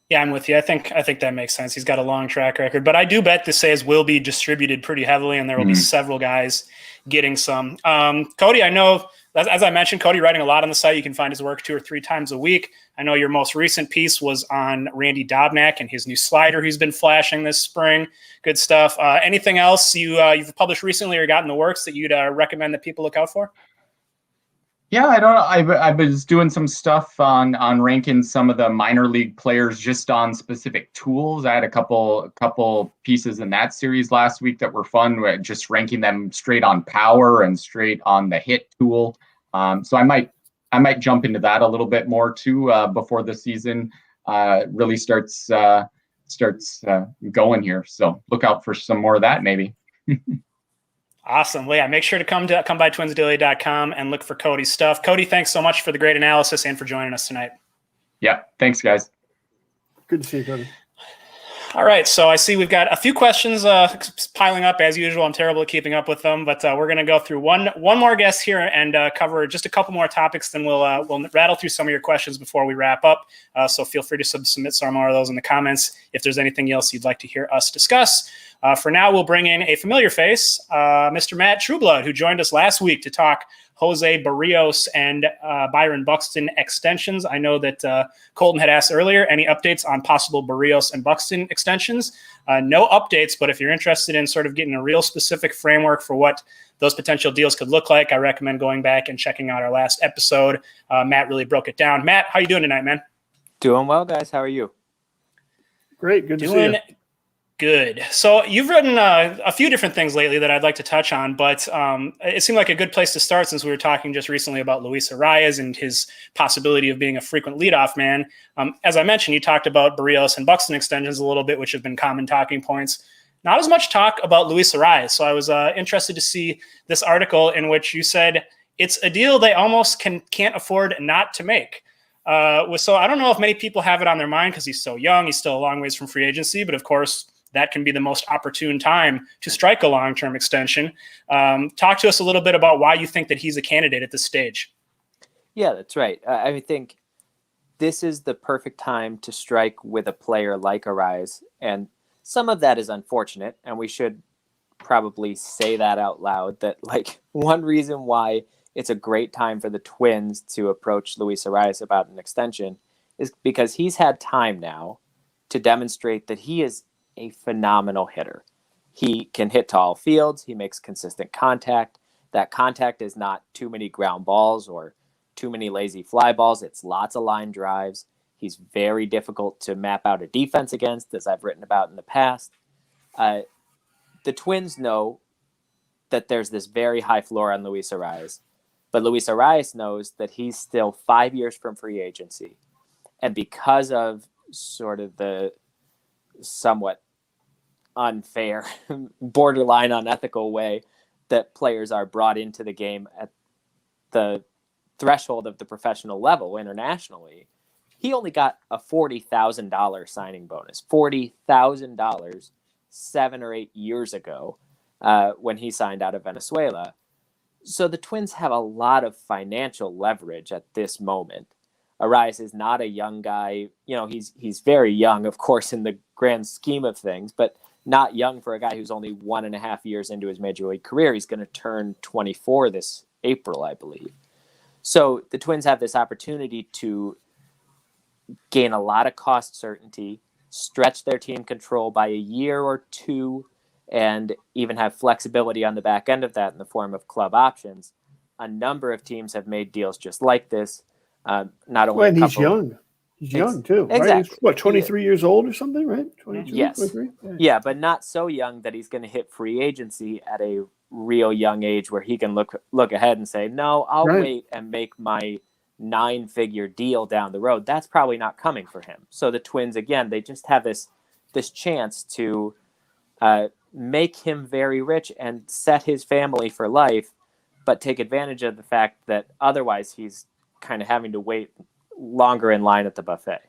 Speaker 1: Yeah, I'm with you. I think that makes sense. He's got a long track record, but I do bet the saves will be distributed pretty heavily, and there will be several guys getting some. Cody, I know, as I mentioned, Cody writing a lot on the site. You can find his work 2 or 3 times a week. I know your most recent piece was on Randy Dobnak and his new slider he's been flashing this spring. Good stuff. Anything else you've published recently or got in the works that you'd recommend that people look out for?
Speaker 4: Yeah, I was doing some stuff on ranking some of the minor league players just on specific tools. I had a couple pieces in that series last week that were fun, just ranking them straight on power and straight on the hit tool. So I might jump into that a little bit more too before the season really starts going here. So look out for some more of that maybe.
Speaker 1: Awesome. Well, yeah, make sure to come by twinsdaily.com and look for Cody's stuff. Cody, thanks so much for the great analysis and for joining us tonight.
Speaker 4: Yeah. Thanks, guys.
Speaker 2: Good to see you, Cody.
Speaker 1: All right, so I see we've got a few questions piling up as usual. I'm terrible at keeping up with them, but we're going to go through one more guest here and cover just a couple more topics. Then we'll rattle through some of your questions before we wrap up. So feel free to submit some more of those in the comments if there's anything else you'd like to hear us discuss. For now, we'll bring in a familiar face, Mr. Matt Trueblood, who joined us last week to talk Jose Barrios and Byron Buxton extensions. I know that Colton had asked earlier, any updates on possible Barrios and Buxton extensions? No updates, but if you're interested in sort of getting a real specific framework for what those potential deals could look like, I recommend going back and checking out our last episode. Matt really broke it down. Matt, how you doing tonight, man?
Speaker 5: Doing well, guys. How are you?
Speaker 2: Great. Good to see you.
Speaker 1: Good. So you've written a few different things lately that I'd like to touch on, but it seemed like a good place to start since we were talking just recently about Luis Arias and his possibility of being a frequent leadoff man. As I mentioned, you talked about Barrios and Buxton extensions a little bit, which have been common talking points. Not as much talk about Luis Arias. So I was interested to see this article in which you said it's a deal they almost can't afford not to make. So I don't know if many people have it on their mind because he's so young. He's still a long ways from free agency, but of course, that can be the most opportune time to strike a long-term extension. Talk to us a little bit about why you think that he's a candidate at this stage.
Speaker 5: Yeah, that's right. I think this is the perfect time to strike with a player like Arias. And some of that is unfortunate, and we should probably say that out loud, that like one reason why it's a great time for the Twins to approach Luis Arias about an extension is because he's had time now to demonstrate that he is a phenomenal hitter. He can hit tall fields. He makes consistent contact. That contact is not too many ground balls or too many lazy fly balls. It's lots of line drives. He's very difficult to map out a defense against, as I've written about in the past. The Twins know that there's this very high floor on Luis Arias, but Luis Arias knows that he's still 5 years from free agency. And because of sort of the somewhat unfair, borderline unethical way that players are brought into the game at the threshold of the professional level internationally, he only got a $40,000 signing bonus. $40,000 7 or 8 years ago when he signed out of Venezuela. So the Twins have a lot of financial leverage at this moment. Arias is not a young guy. You know, he's very young, of course, in the grand scheme of things, but not young for a guy who's only 1.5 years into his major league career. He's going to turn 24 this April, I believe. So the Twins have this opportunity to gain a lot of cost certainty, stretch their team control by a year or two, and even have flexibility on the back end of that in the form of club options. A number of teams have made deals just like this. Not only
Speaker 2: and he's young. He's young too, right?
Speaker 5: Exactly.
Speaker 2: He's, what, 23 years old or something, right? 22,
Speaker 5: yes.
Speaker 2: 23?
Speaker 5: Yeah, but not so young that he's going to hit free agency at a real young age where he can look ahead and say, no, I'll wait and make my 9-figure deal down the road. That's probably not coming for him. So the Twins, again, they just have this chance to make him very rich and set his family for life, but take advantage of the fact that otherwise he's kind of having to wait longer in line at the buffet.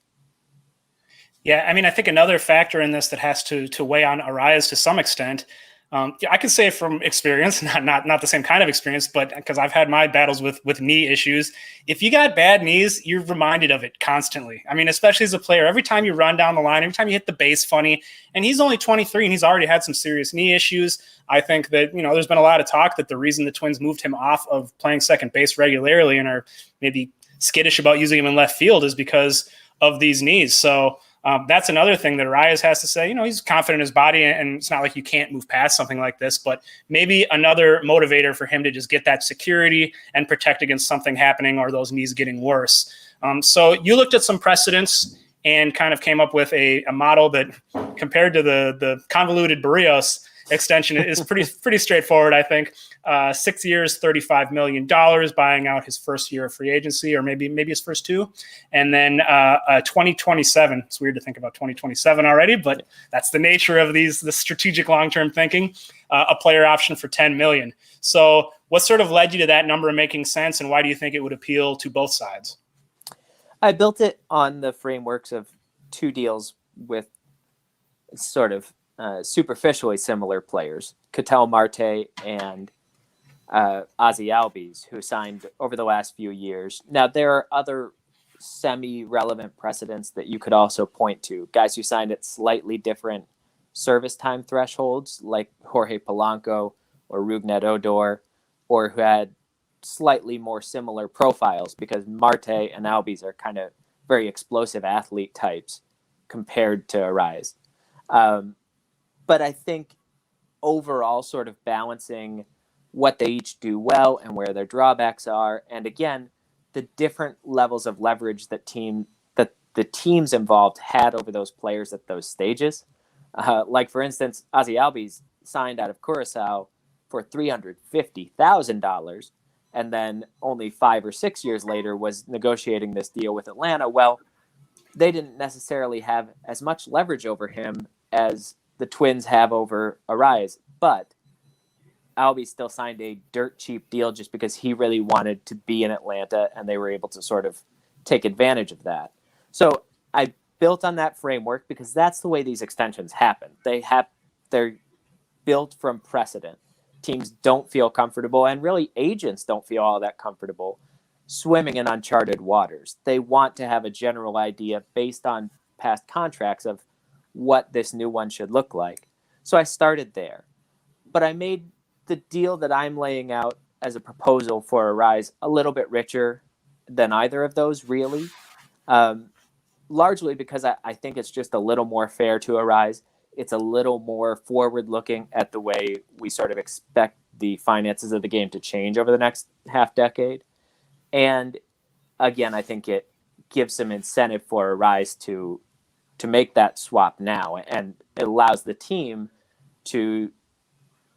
Speaker 1: Yeah, I mean, I think another factor in this that has to weigh on Arias to some extent, I can say from experience, not the same kind of experience, but because I've had my battles with knee issues. If you got bad knees, you're reminded of it constantly. I mean, especially as a player, every time you run down the line, every time you hit the base funny, and he's only 23 and he's already had some serious knee issues. I think that, there's been a lot of talk that the reason the Twins moved him off of playing second base regularly and are maybe skittish about using him in left field is because of these knees. So that's another thing that Arias has to say. He's confident in his body, and it's not like you can't move past something like this, but maybe another motivator for him to just get that security and protect against something happening or those knees getting worse. So you looked at some precedents and kind of came up with a model that, compared to the convoluted Barrios extension, is pretty straightforward, I think. 6 years, $35 million, buying out his first year of free agency, or maybe his first two. And then 2027. It's weird to think about 2027 already, but that's the nature of the strategic long-term thinking. A player option for $10 million. So what sort of led you to that number making sense, and why do you think it would appeal to both sides?
Speaker 5: I built it on the frameworks of two deals with sort of superficially similar players, Ketel Marte and Ozzy Albies, who signed over the last few years. Now, there are other semi-relevant precedents that you could also point to. Guys who signed at slightly different service time thresholds, like Jorge Polanco or Rougned Odor, or who had slightly more similar profiles, because Marte and Albies are kind of very explosive athlete types compared to Arise. But I think overall, sort of balancing what they each do well and where their drawbacks are, and again, the different levels of leverage that the teams involved had over those players at those stages. Like, for instance, Ozzy Albies signed out of Curaçao for $350,000, and then only 5 or 6 years later was negotiating this deal with Atlanta. Well, they didn't necessarily have as much leverage over him as the Twins have over Arise, but Albies still signed a dirt cheap deal just because he really wanted to be in Atlanta, and they were able to sort of take advantage of that. So I built on that framework because that's the way these extensions happen. They're built from precedent. Teams don't feel comfortable, and really agents don't feel all that comfortable swimming in uncharted waters. They want to have a general idea based on past contracts of what this new one should look like. So I started there. But I made the deal that I'm laying out as a proposal for Arise a little bit richer than either of those, really. Largely because I think it's just a little more fair to Arise. It's a little more forward-looking at the way we sort of expect the finances of the game to change over the next half decade. And again, I think it gives some incentive for Arise to make that swap now, and it allows the team to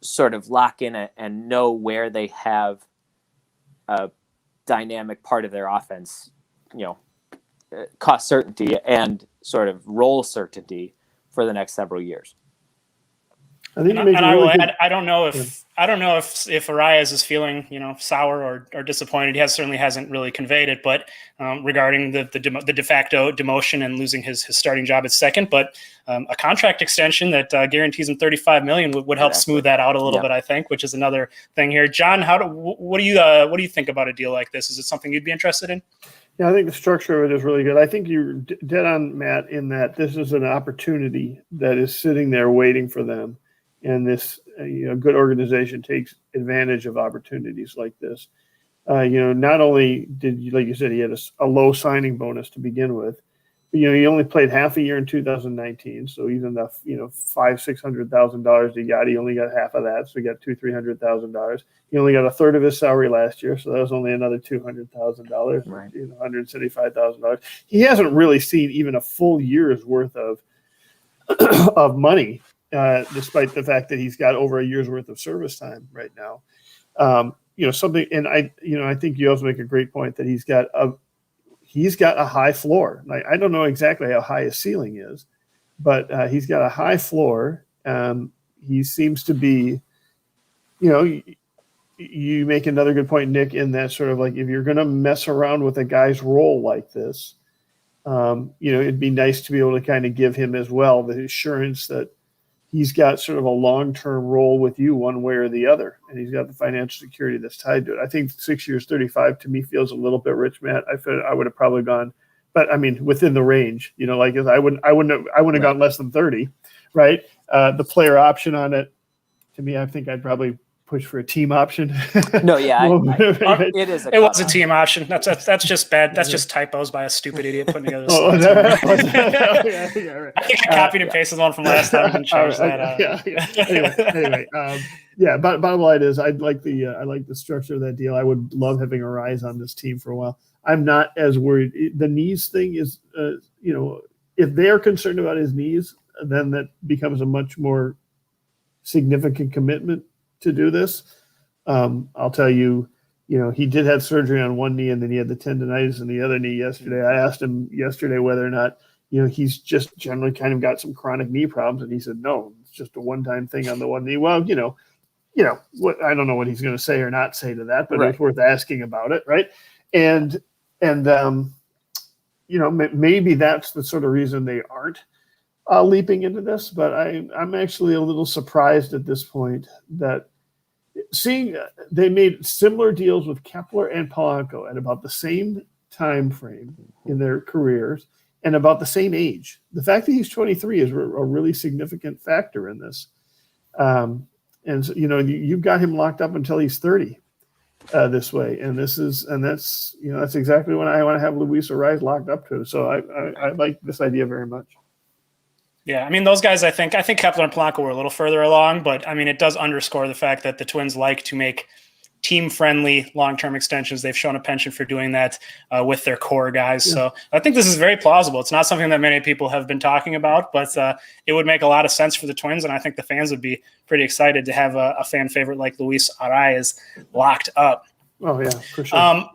Speaker 5: sort of lock in and know where they have a dynamic part of their offense, cost certainty and sort of role certainty for the next several years.
Speaker 2: I think
Speaker 1: and I will add, I don't know if Arias is feeling, sour or disappointed. He certainly hasn't really conveyed it, but regarding the de facto demotion and losing his starting job at second, but a contract extension that guarantees him $35 million would help smooth that out a little bit, I think, which is another thing here. John, what do you think about a deal like this? Is it something you'd be interested in?
Speaker 2: Yeah, I think the structure of it is really good. I think you're dead on, Matt, in that this is an opportunity that is sitting there waiting for them. And this, good organization takes advantage of opportunities like this. Not only did, like you said, he had a low signing bonus to begin with, but, he only played half a year in 2019. So even the, $500,000-$600,000 he got, he only got half of that. So he got $200,000-$300,000. He only got a third of his salary last year. So that was only another $200,000, right. $175,000. He hasn't really seen even a full year's worth of money. Despite the fact that he's got over a year's worth of service time right now, something, and I think you also make a great point that he's got a high floor. Like, I don't know exactly how high his ceiling is, but he's got a high floor. He seems to be, you make another good point, Nick, in that sort of like, if you're going to mess around with a guy's role like this, it'd be nice to be able to kind of give him as well the assurance that he's got sort of a long-term role with you one way or the other, and he's got the financial security that's tied to it. I think 6 years, 35 to me feels a little bit rich, Matt. I would have probably gone, but I mean, within the range, I wouldn't have gone less than 30, right? The player option on it, to me, I think I'd probably push for a team option.
Speaker 5: No, yeah, it is.
Speaker 1: It was a team option. That's just bad. That's just typos by a stupid idiot putting together.
Speaker 2: I
Speaker 1: think I copied and pasted one from last time and changed that out.
Speaker 2: Anyway, but bottom line is, I like the structure of that deal. I would love having Arise on this team for a while. I'm not as worried. The knees thing is, if they are concerned about his knees, then that becomes a much more significant commitment to do this. I'll tell you, he did have surgery on one knee, and then he had the tendonitis in the other knee yesterday. I asked him yesterday whether or not, he's just generally kind of got some chronic knee problems. And he said, no, it's just a one-time thing on the one knee. Well, what, I don't know what he's going to say or not say to that, but It's worth asking about it. Right. And maybe that's the sort of reason they aren't leaping into this. But I'm actually a little surprised at this point that seeing they made similar deals with Kepler and Polanco at about the same time frame in their careers and about the same age. The fact that he's 23 is a really significant factor in this. And so, you've got him locked up until he's 30 this way. And that's exactly what I want to have Luis Arraez locked up to. So I like this idea very much.
Speaker 1: Yeah, I mean, those guys, I think Kepler and Polanco were a little further along, but I mean, it does underscore the fact that the Twins like to make team-friendly long-term extensions. They've shown a penchant for doing that with their core guys. Yeah. So I think this is very plausible. It's not something that many people have been talking about, but it would make a lot of sense for the Twins, and I think the fans would be pretty excited to have a fan favorite like Luis Arraez locked up.
Speaker 2: Oh, yeah, for sure.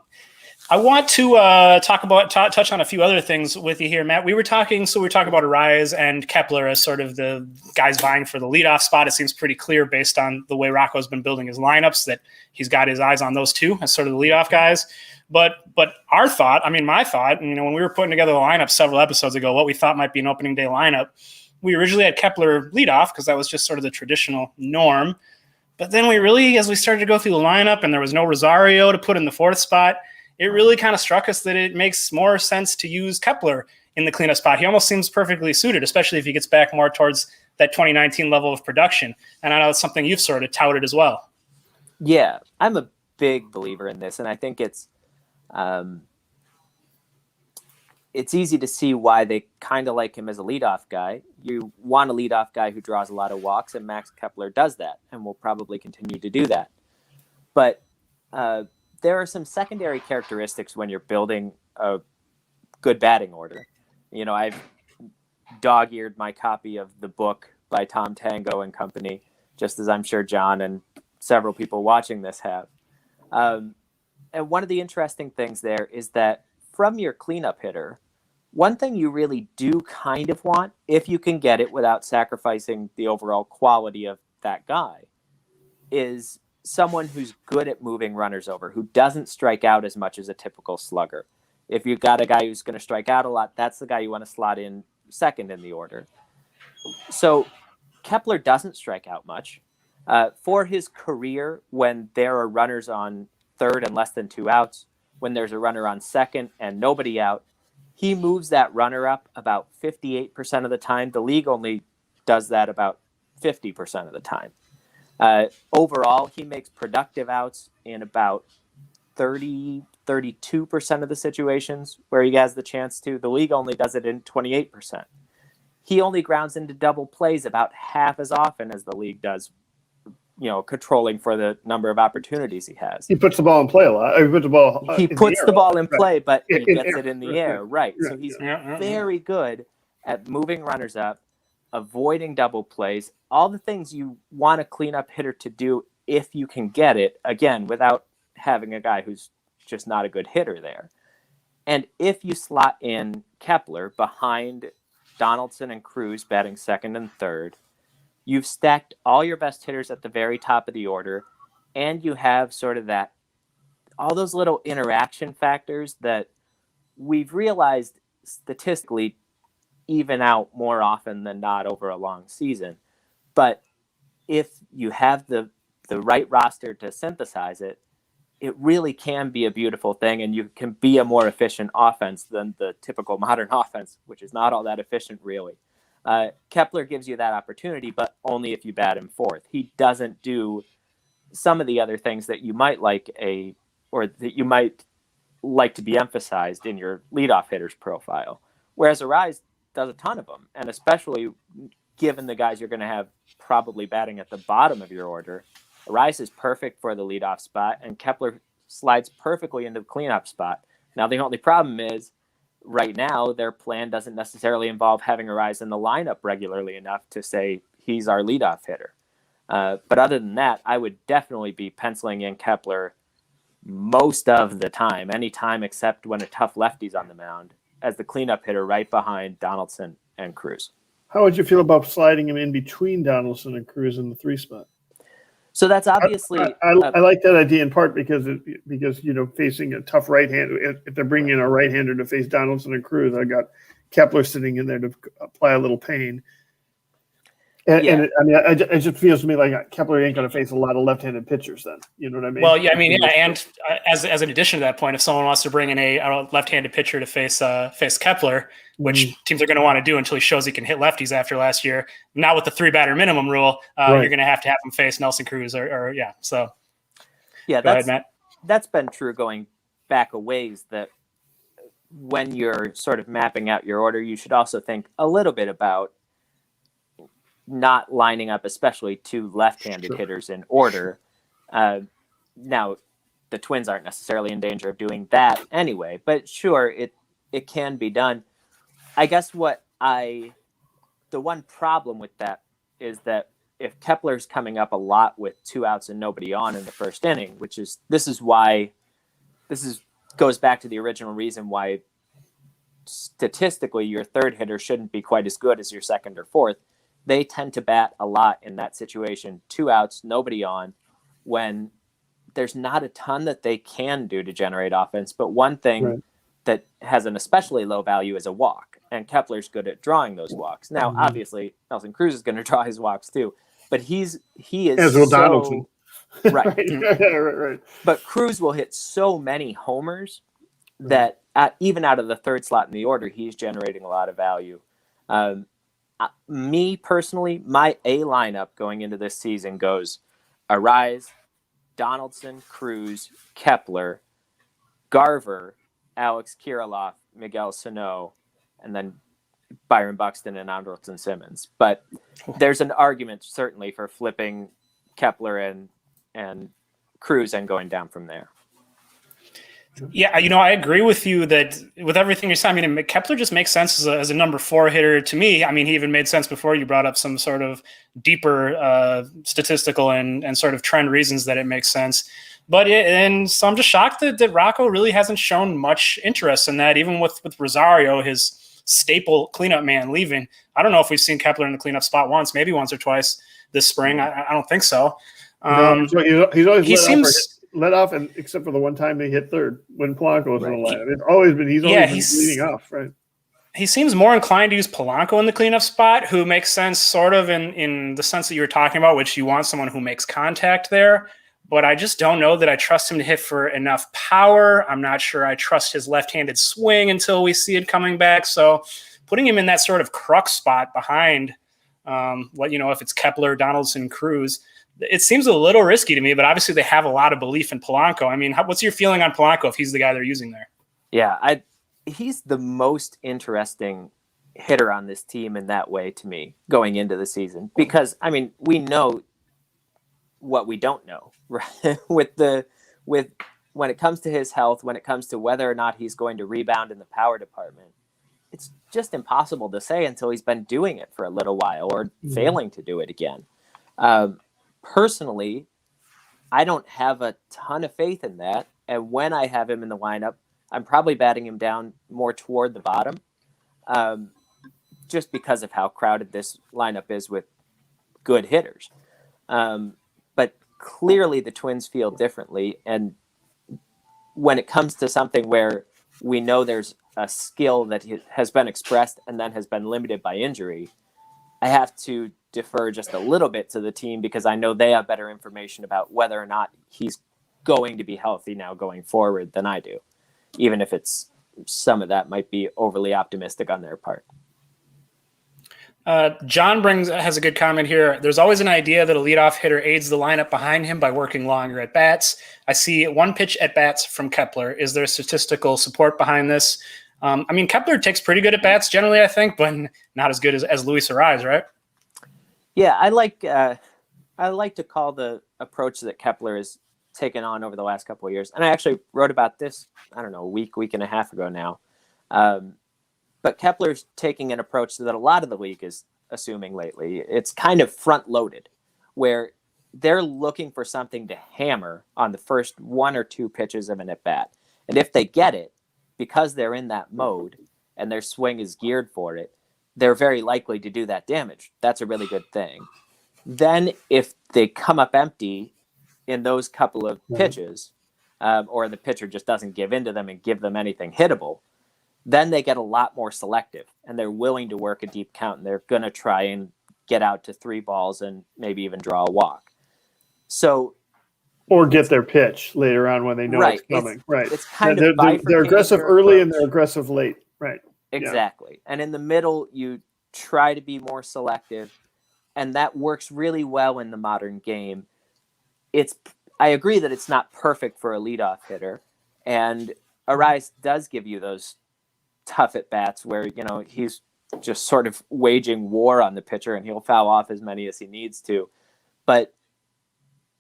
Speaker 1: I want to touch on a few other things with you here, Matt. We were talking about Arraez and Kepler as sort of the guys vying for the leadoff spot. It seems pretty clear based on the way Rocco's been building his lineups that he's got his eyes on those two as sort of the leadoff guys. But my thought, when we were putting together the lineup several episodes ago, what we thought might be an opening day lineup, we originally had Kepler leadoff because that was just sort of the traditional norm. But then as we started to go through the lineup and there was no Rosario to put in the fourth spot, it really kind of struck us that it makes more sense to use Kepler in the cleanup spot. He almost seems perfectly suited, especially if he gets back more towards that 2019 level of production. And I know it's something you've sort of touted as well.
Speaker 5: Yeah, I'm a big believer in this, and I think it's easy to see why they kind of like him as a leadoff guy. You want a leadoff guy who draws a lot of walks, and Max Kepler does that, and will probably continue to do that. But there are some secondary characteristics when you're building a good batting order. I've dog-eared my copy of the book by Tom Tango and company, just as I'm sure John and several people watching this have. And one of the interesting things there is that from your cleanup hitter, one thing you really do kind of want, if you can get it without sacrificing the overall quality of that guy, is someone who's good at moving runners over, who doesn't strike out as much as a typical slugger. If you've got a guy who's going to strike out a lot, that's the guy you want to slot in second in the order. So Kepler doesn't strike out much. For his career, when there are runners on third and less than 2 outs, when there's a runner on second and nobody out, he moves that runner up about 58% of the time. The league only does that about 50% of the time. Overall, he makes productive outs in about 32% of the situations where he has the chance to. The league only does it in 28%. He only grounds into double plays about half as often as the league does, controlling for the number of opportunities he has.
Speaker 2: He puts the ball in play a lot.
Speaker 5: He puts the ball in play, but he gets it in the air. Right. So he's very good at moving runners up, avoiding double plays, all the things you want a cleanup hitter to do if you can get it, again, without having a guy who's just not a good hitter there. And if you slot in Kepler behind Donaldson and Cruz batting second and third, you've stacked all your best hitters at the very top of the order, and you have sort of all those little interaction factors that we've realized statistically even out more often than not over a long season. But if you have the right roster to synthesize it, it really can be a beautiful thing, and you can be a more efficient offense than the typical modern offense, which is not all that efficient, really. Kepler gives you that opportunity, but only if you bat him fourth. He doesn't do some of the other things that you might like that you might like to be emphasized in your leadoff hitter's profile. Whereas Arraez does a ton of them, and especially given the guys you're going to have probably batting at the bottom of your order, Arraez is perfect for the leadoff spot, and Kepler slides perfectly into the cleanup spot. Now, the only problem is, right now, their plan doesn't necessarily involve having Arraez in the lineup regularly enough to say he's our leadoff hitter. But other than that, I would definitely be penciling in Kepler most of the time, any time except when a tough lefty's on the mound, as the cleanup hitter right behind Donaldson and Cruz.
Speaker 2: How would you feel about sliding him in between Donaldson and Cruz in the 3 spot?
Speaker 5: So that's obviously
Speaker 2: I like that idea in part because facing a tough right hand, if they're bringing in a right hander to face Donaldson and Cruz, I got Kepler sitting in there to apply a little pain. And it just feels to me like Kepler ain't going to face a lot of left-handed pitchers then. You know what I mean?
Speaker 1: Well, yeah, I mean, yeah, and as an addition to that point, if someone wants to bring in a left-handed pitcher to face Kepler, which teams are going to want to do until he shows he can hit lefties after last year, not with the 3-batter minimum rule, you're going to have him face Nelson Cruz or so.
Speaker 5: Yeah,
Speaker 1: Go ahead, Matt.
Speaker 5: That's been true going back a ways, that when you're sort of mapping out your order, you should also think a little bit about not lining up especially two left-handed hitters in order. Now, the Twins aren't necessarily in danger of doing that anyway, but sure, it can be done. I guess the one problem with that is that if Kepler's coming up a lot with 2 outs and nobody on in the first inning, this goes back to the original reason why statistically your third hitter shouldn't be quite as good as your second or fourth. They tend to bat a lot in that situation, 2 outs, nobody on, when there's not a ton that they can do to generate offense. But one thing that has an especially low value is a walk, and Kepler's good at drawing those walks. Now, obviously, Nelson Cruz is going to draw his walks too, but he is
Speaker 2: as will Donaldson.
Speaker 5: Right.
Speaker 2: right.
Speaker 5: But Cruz will hit so many homers that even out of the third slot in the order, he's generating a lot of value. Me personally, my A lineup going into this season goes Arise, Donaldson, Cruz, Kepler, Garver, Alex Kirilloff, Miguel Sano, and then Byron Buxton and Andrelton Simmons. But there's an argument certainly for flipping Kepler and Cruz and going down from there.
Speaker 1: Yeah, I agree with you that with everything you're saying. I mean, Kepler just makes sense as a number 4 hitter to me. I mean, he even made sense before you brought up some sort of deeper statistical and sort of trend reasons that it makes sense. And so I'm just shocked that Rocco really hasn't shown much interest in that, even with Rosario, his staple cleanup man, leaving. I don't know if we've seen Kepler in the cleanup spot once, maybe once or twice this spring. I don't think so.
Speaker 2: He's always let off, and except for the one time they hit third when Polanco was in the lineup. It's always been he's leading off, right?
Speaker 1: He seems more inclined to use Polanco in the cleanup spot, who makes sense sort of in the sense that you were talking about, which you want someone who makes contact there. But I just don't know that I trust him to hit for enough power. I'm not sure I trust his left-handed swing until we see it coming back. So putting him in that sort of crux spot behind, if it's Kepler, Donaldson, Cruz, it seems a little risky to me, but obviously they have a lot of belief in Polanco. I mean, what's your feeling on Polanco if he's the guy they're using there?
Speaker 5: Yeah, he's the most interesting hitter on this team in that way to me going into the season, because I mean, we know what we don't know, right? with when it comes to his health, when it comes to whether or not he's going to rebound in the power department, it's just impossible to say until he's been doing it for a little while or failing to do it again. Personally, I don't have a ton of faith in that. And when I have him in the lineup, I'm probably batting him down more toward the bottom, just because of how crowded this lineup is with good hitters. But clearly the Twins feel differently. And when it comes to something where we know there's a skill that has been expressed and then has been limited by injury, I have to defer just a little bit to the team, because I know they have better information about whether or not he's going to be healthy now going forward than I do, even if it's some of that might be overly optimistic on their part.
Speaker 1: John has a good comment here. There's always an idea that a leadoff hitter aids the lineup behind him by working longer at bats. I see 1 pitch at bats from Kepler. Is there statistical support behind this? I mean, Kepler takes pretty good at bats generally, I think, but not as good as Luis Arraez, right?
Speaker 5: Yeah, I like to call the approach that Kepler has taken on over the last couple of years. And I actually wrote about this, I don't know, a week and a half ago now. But Kepler's taking an approach that a lot of the league is assuming lately. It's kind of front-loaded, where they're looking for something to hammer on the first 1 or 2 pitches of an at-bat. And if they get it, because they're in that mode and their swing is geared for it, they're very likely to do that damage. That's a really good thing. Then if they come up empty in those couple of pitches, or the pitcher just doesn't give in to them and give them anything hittable, then they get a lot more selective and they're willing to work a deep count and they're going to try and get out to 3 balls and maybe even draw a walk. So,
Speaker 2: or get their pitch later on when they know it's coming.
Speaker 5: It's kind of
Speaker 2: they're aggressive early and they're aggressive late. Right.
Speaker 5: Exactly. Yeah. And in the middle, you try to be more selective, and that works really well in the modern game. I agree that it's not perfect for a leadoff hitter, and Arraez does give you those tough at bats where, he's just sort of waging war on the pitcher and he'll foul off as many as he needs to. But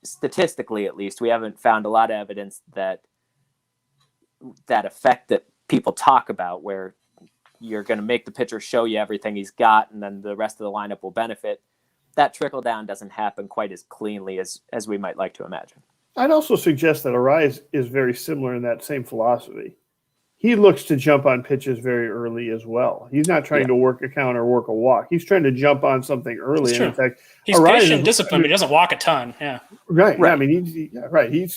Speaker 5: statistically, at least, we haven't found a lot of evidence that effect that people talk about, where you're going to make the pitcher show you everything he's got and then the rest of the lineup will benefit. That trickle down doesn't happen quite as cleanly as we might like to imagine.
Speaker 2: I'd also suggest that Arraez is very similar in that same philosophy. He looks to jump on pitches very early as well. He's not trying to work a count or work a walk. He's trying to jump on something early. And in fact,
Speaker 1: he's patient and disciplined, but he doesn't walk a ton. Yeah.
Speaker 2: Right. Yeah, I mean, he's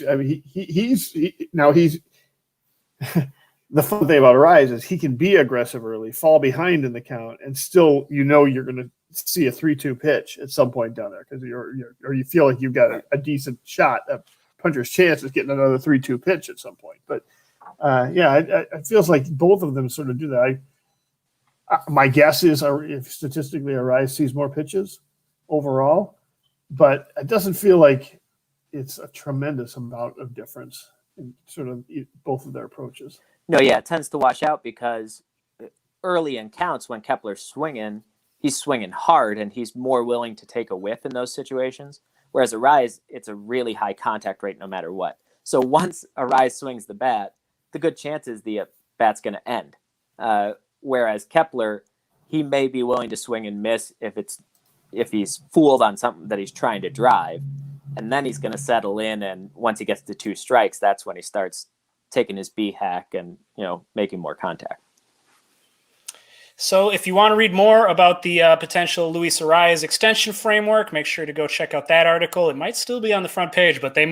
Speaker 2: the fun thing about Arraez is he can be aggressive early, fall behind in the count, and still, you're going to see a 3-2 pitch at some point down there because you feel like you've got a decent shot. A puncher's chance is getting another 3-2 pitch at some point. But it feels like both of them sort of do that. My guess is if statistically Arraez sees more pitches overall, but it doesn't feel like it's a tremendous amount of difference in sort of both of their approaches.
Speaker 5: No, yeah, it tends to wash out because early in counts when Kepler's swinging, he's swinging hard and he's more willing to take a whiff in those situations. Whereas Arraez, it's a really high contact rate no matter what. So once Arraez swings the bat, the good chance is the bat's going to end. Whereas Kepler, he may be willing to swing and miss if he's fooled on something that he's trying to drive, and then he's going to settle in. And once he gets to 2 strikes, that's when he starts taking his B hack and making more contact.
Speaker 1: So if you want to read more about the potential Luis Arraez extension framework, make sure to go check out that article. It might still be on the front page, but they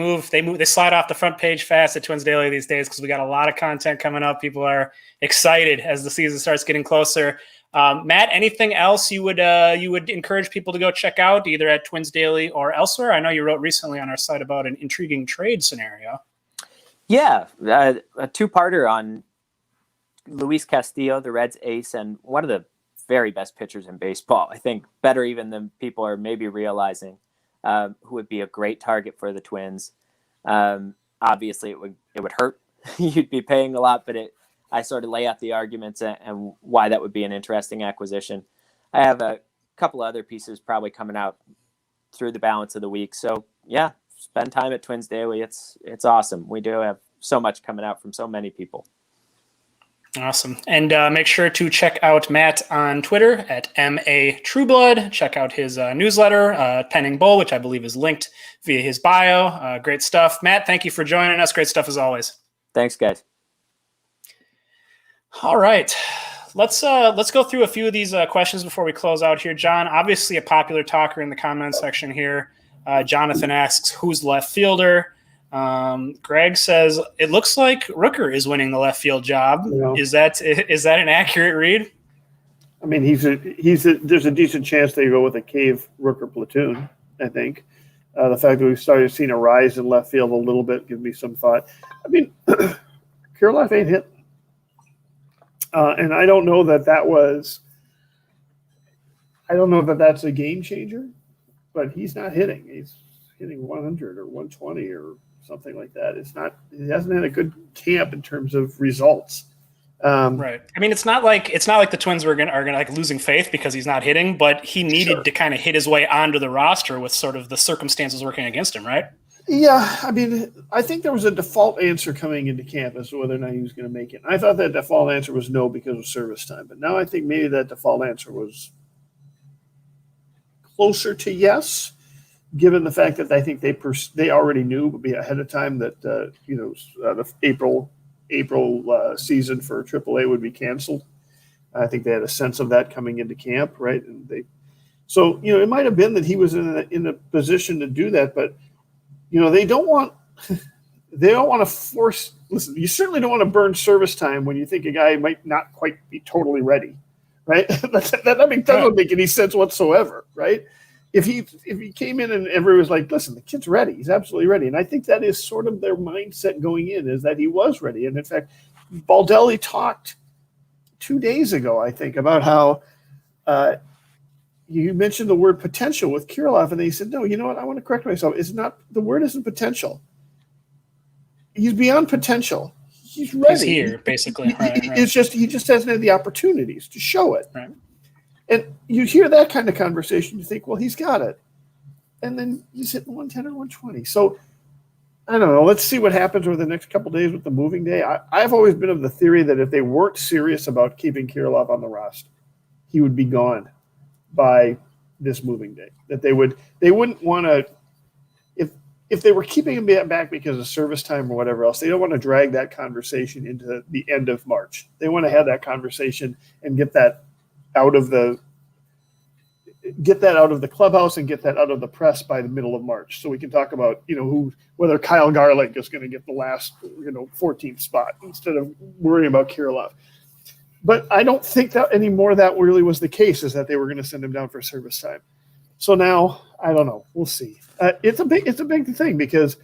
Speaker 1: slide off the front page fast at Twins Daily these days because we got a lot of content coming up. People are excited as the season starts getting closer. Matt, anything else you would encourage people to go check out either at Twins Daily or elsewhere? I know you wrote recently on our site about an intriguing trade scenario. Yeah,
Speaker 5: a 2-parter on Luis Castillo, the Reds' ace, and one of the very best pitchers in baseball. I think better even than people are maybe realizing, who would be a great target for the Twins. Obviously, it would hurt. You'd be paying a lot, but I sort of lay out the arguments and why that would be an interesting acquisition. I have a couple other pieces probably coming out through the balance of the week. So yeah, spend time at Twins Daily. It's awesome. We do have so much coming out from so many people.
Speaker 1: Awesome. And make sure to check out Matt on Twitter at MA Trueblood. Check out his newsletter, Penning Bull, which I believe is linked via his bio. Great stuff. Matt, thank you for joining us. Great stuff as always.
Speaker 5: Thanks, guys.
Speaker 1: All right. Let's go through a few of these questions before we close out here. John, obviously a popular talker in the comment section here. Jonathan asks, who's left fielder? Greg says it looks like Rooker is winning the left field job. Is that an accurate read?
Speaker 2: I mean, there's a decent chance they go with a Cave Rooker platoon. I think the fact that we've started seeing a rise in left field a little bit gives me some thought. I mean, Kirilloff ain't hit, and I don't know that was. I don't know that that's a game changer, but he's not hitting. He's hitting 100 or 120 or something like that. He hasn't had a good camp in terms of results.
Speaker 1: Right. I mean, it's not like the Twins are gonna like losing faith because he's not hitting, but he needed to kind of hit his way onto the roster with sort of the circumstances working against him, right?
Speaker 2: Yeah. I mean, I think there was a default answer coming into camp as to whether or not he was going to make it. And I thought that default answer was no because of service time, but now I think maybe that default answer was closer to yes, given the fact that I think they already knew ahead of time that the April season for AAA would be canceled. I think they had a sense of that coming into camp, right? And So, it might have been that he was in a position to do that, but, they don't want to force. Listen, you certainly don't want to burn service time when you think a guy might not quite be totally ready, right? that doesn't make any sense whatsoever, right? If he came in and everyone was like, listen, the kid's ready. He's absolutely ready. And I think that is sort of their mindset going in, is that he was ready. And in fact, Baldelli talked 2 days ago, I think, about how you mentioned the word potential with Kirilloff, and then he said, no, you know what? I want to correct myself. The word isn't potential. He's beyond potential. He's ready.
Speaker 1: He's here, basically. Right.
Speaker 2: It's just he just hasn't had the opportunities to show it.
Speaker 1: Right.
Speaker 2: And you hear that kind of conversation, you think, well, he's got it. And then he's hitting 110 or 120. So I don't know. Let's see what happens over the next couple of days with the moving day. I've always been of the theory that if they weren't serious about keeping Kirilloff on the roster, he would be gone by this moving day. That they wouldn't want to, if they were keeping him back because of service time or whatever else, they don't want to drag that conversation into the end of March. They want to have that conversation and get that out of the clubhouse and get that out of the press by the middle of March, so we can talk about whether Kyle Garlick is going to get the last 14th spot instead of worrying about Kirilloff. But I don't think that anymore that really was the case, is that they were going to send him down for service time. So now I don't know. We'll see. It's a big thing, because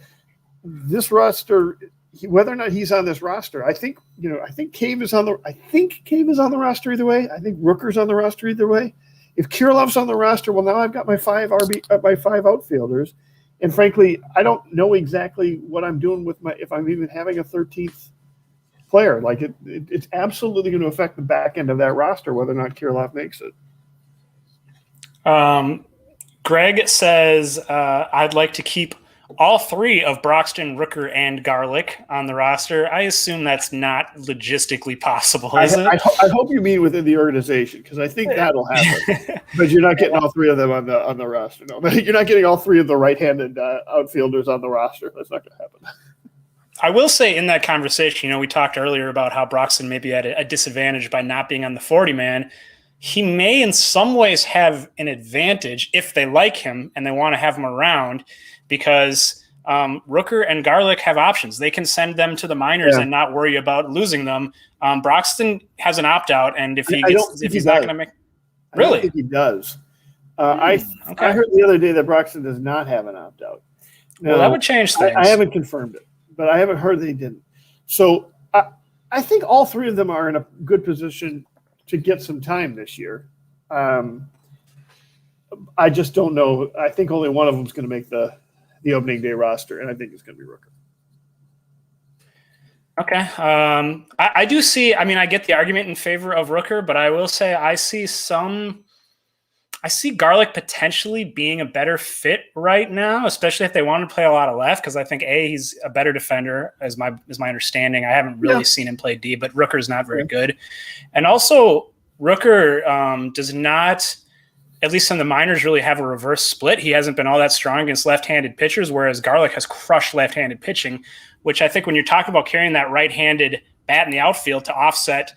Speaker 2: this roster, whether or not he's on this roster, I think Cave is on the roster either way. I think Rooker's on the roster either way. If Kirilloff's on the roster, well, now I've got my five outfielders, and frankly, I don't know exactly what I'm doing with if I'm even having a 13th player. Like it's absolutely going to affect the back end of that roster whether or not Kirilloff makes it.
Speaker 1: Greg says, I'd like to keep all three of Broxton, Rooker, and Garlick on the roster. I assume that's not logistically possible, is it?
Speaker 2: I hope you mean within the organization, because I think that'll happen. But you're not getting all three of them on the roster. No, you're not getting all three of the right-handed outfielders on the roster. That's not going to happen.
Speaker 1: I will say, in that conversation, we talked earlier about how Broxton may be at a disadvantage by not being on the 40-man. He may in some ways have an advantage if they like him and they want to have him around, because Rooker and Garlick have options. They can send them to the minors and not worry about losing them. Broxton has an opt-out, and if he's not going to make – really?
Speaker 2: I don't think he does. I heard the other day that Broxton does not have an opt-out.
Speaker 1: Well, that would change things.
Speaker 2: I haven't confirmed it, but I haven't heard they didn't. So I think all three of them are in a good position to get some time this year. I just don't know. I think only one of them is going to make the opening day roster, and I think it's going to be Rooker.
Speaker 1: Okay. I do see – I mean, I get the argument in favor of Rooker, but I will say I see Garlick potentially being a better fit right now, especially if they want to play a lot of left, because I think, he's a better defender, is my understanding. I haven't really seen him play D, but Rooker's not very good. And also, Rooker does not – at least in the minors, really have a reverse split. He hasn't been all that strong against left-handed pitchers, whereas Garlick has crushed left-handed pitching, which I think when you're talking about carrying that right-handed bat in the outfield to offset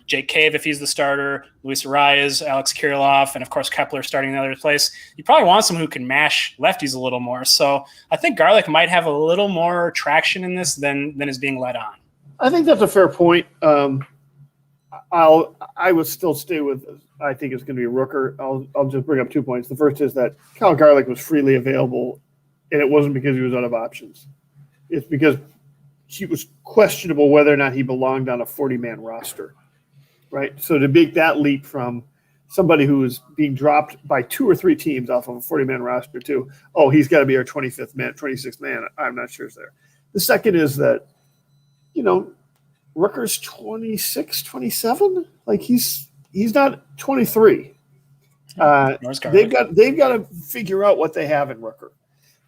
Speaker 1: Jake Cave if he's the starter, Luis Arias, Alex Kirilloff, and of course Kepler starting in the other place, you probably want someone who can mash lefties a little more. So I think Garlick might have a little more traction in this than is being led on.
Speaker 2: I think that's a fair point. I would still stay with. I think it's going to be Rooker. I'll just bring up 2 points. The first is that Kyle Garlick was freely available, and it wasn't because he was out of options. It's because he was questionable whether or not he belonged on a 40-man roster, right? So to make that leap from somebody who was being dropped by 2 or 3 teams off of a 40-man roster to, he's got to be our 25th man, 26th man, I'm not sure is there. The second is that, Rooker's 26, 27. Like he's not 23. They've got to figure out what they have in Rooker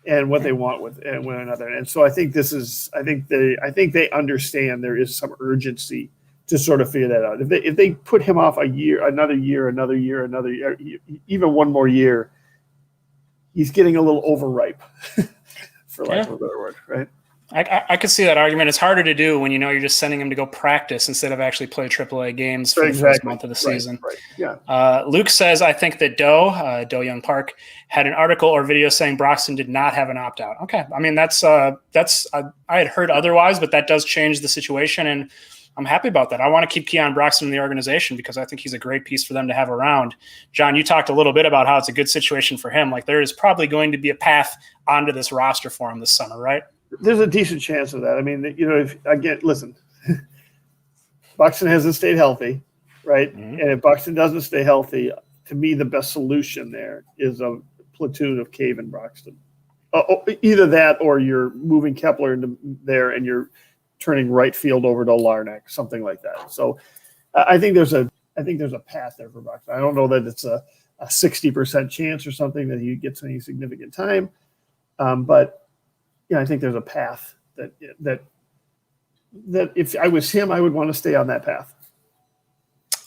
Speaker 2: and what they want with one another. And so I think they understand there is some urgency to sort of figure that out. If they put him off another year, even one more year, he's getting a little overripe, for lack of a better word, right?
Speaker 1: I could see that argument. It's harder to do when you're just sending him to go practice instead of actually play AAA games for the first month of the season.
Speaker 2: Right. Yeah.
Speaker 1: Luke says, I think that Doe Young Park had an article or video saying Broxton did not have an opt-out. Okay. I mean, I had heard otherwise, but that does change the situation, and I'm happy about that. I want to keep Keon Broxton in the organization because I think he's a great piece for them to have around. John, you talked a little bit about how it's a good situation for him. Like, there is probably going to be a path onto this roster for him this summer, right?
Speaker 2: There's a decent chance of that. I mean, listen, Buxton hasn't stayed healthy, right? Mm-hmm. And if Buxton doesn't stay healthy, to me, the best solution there is a platoon of Cave and Broxton. Either that, or you're moving Kepler into there and you're turning right field over to Larnack, something like that. So I think there's a path there for Buxton. I don't know that it's a 60% chance or something that he gets any significant time, but. Yeah, I think there's a path that if I was him, I would want to stay on that path.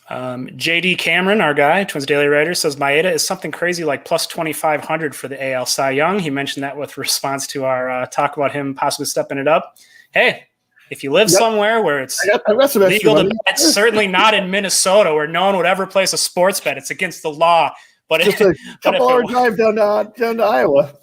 Speaker 1: JD Cameron, our guy, Twins Daily Writer, says Maeda is something crazy like plus 2,500 for the AL Cy Young. He mentioned that with response to our talk about him possibly stepping it up. Hey, if you live somewhere where it's legal to bet, certainly not in Minnesota where no one would ever place a sports bet. It's against the law. But
Speaker 2: just a couple-hour drive down to Iowa.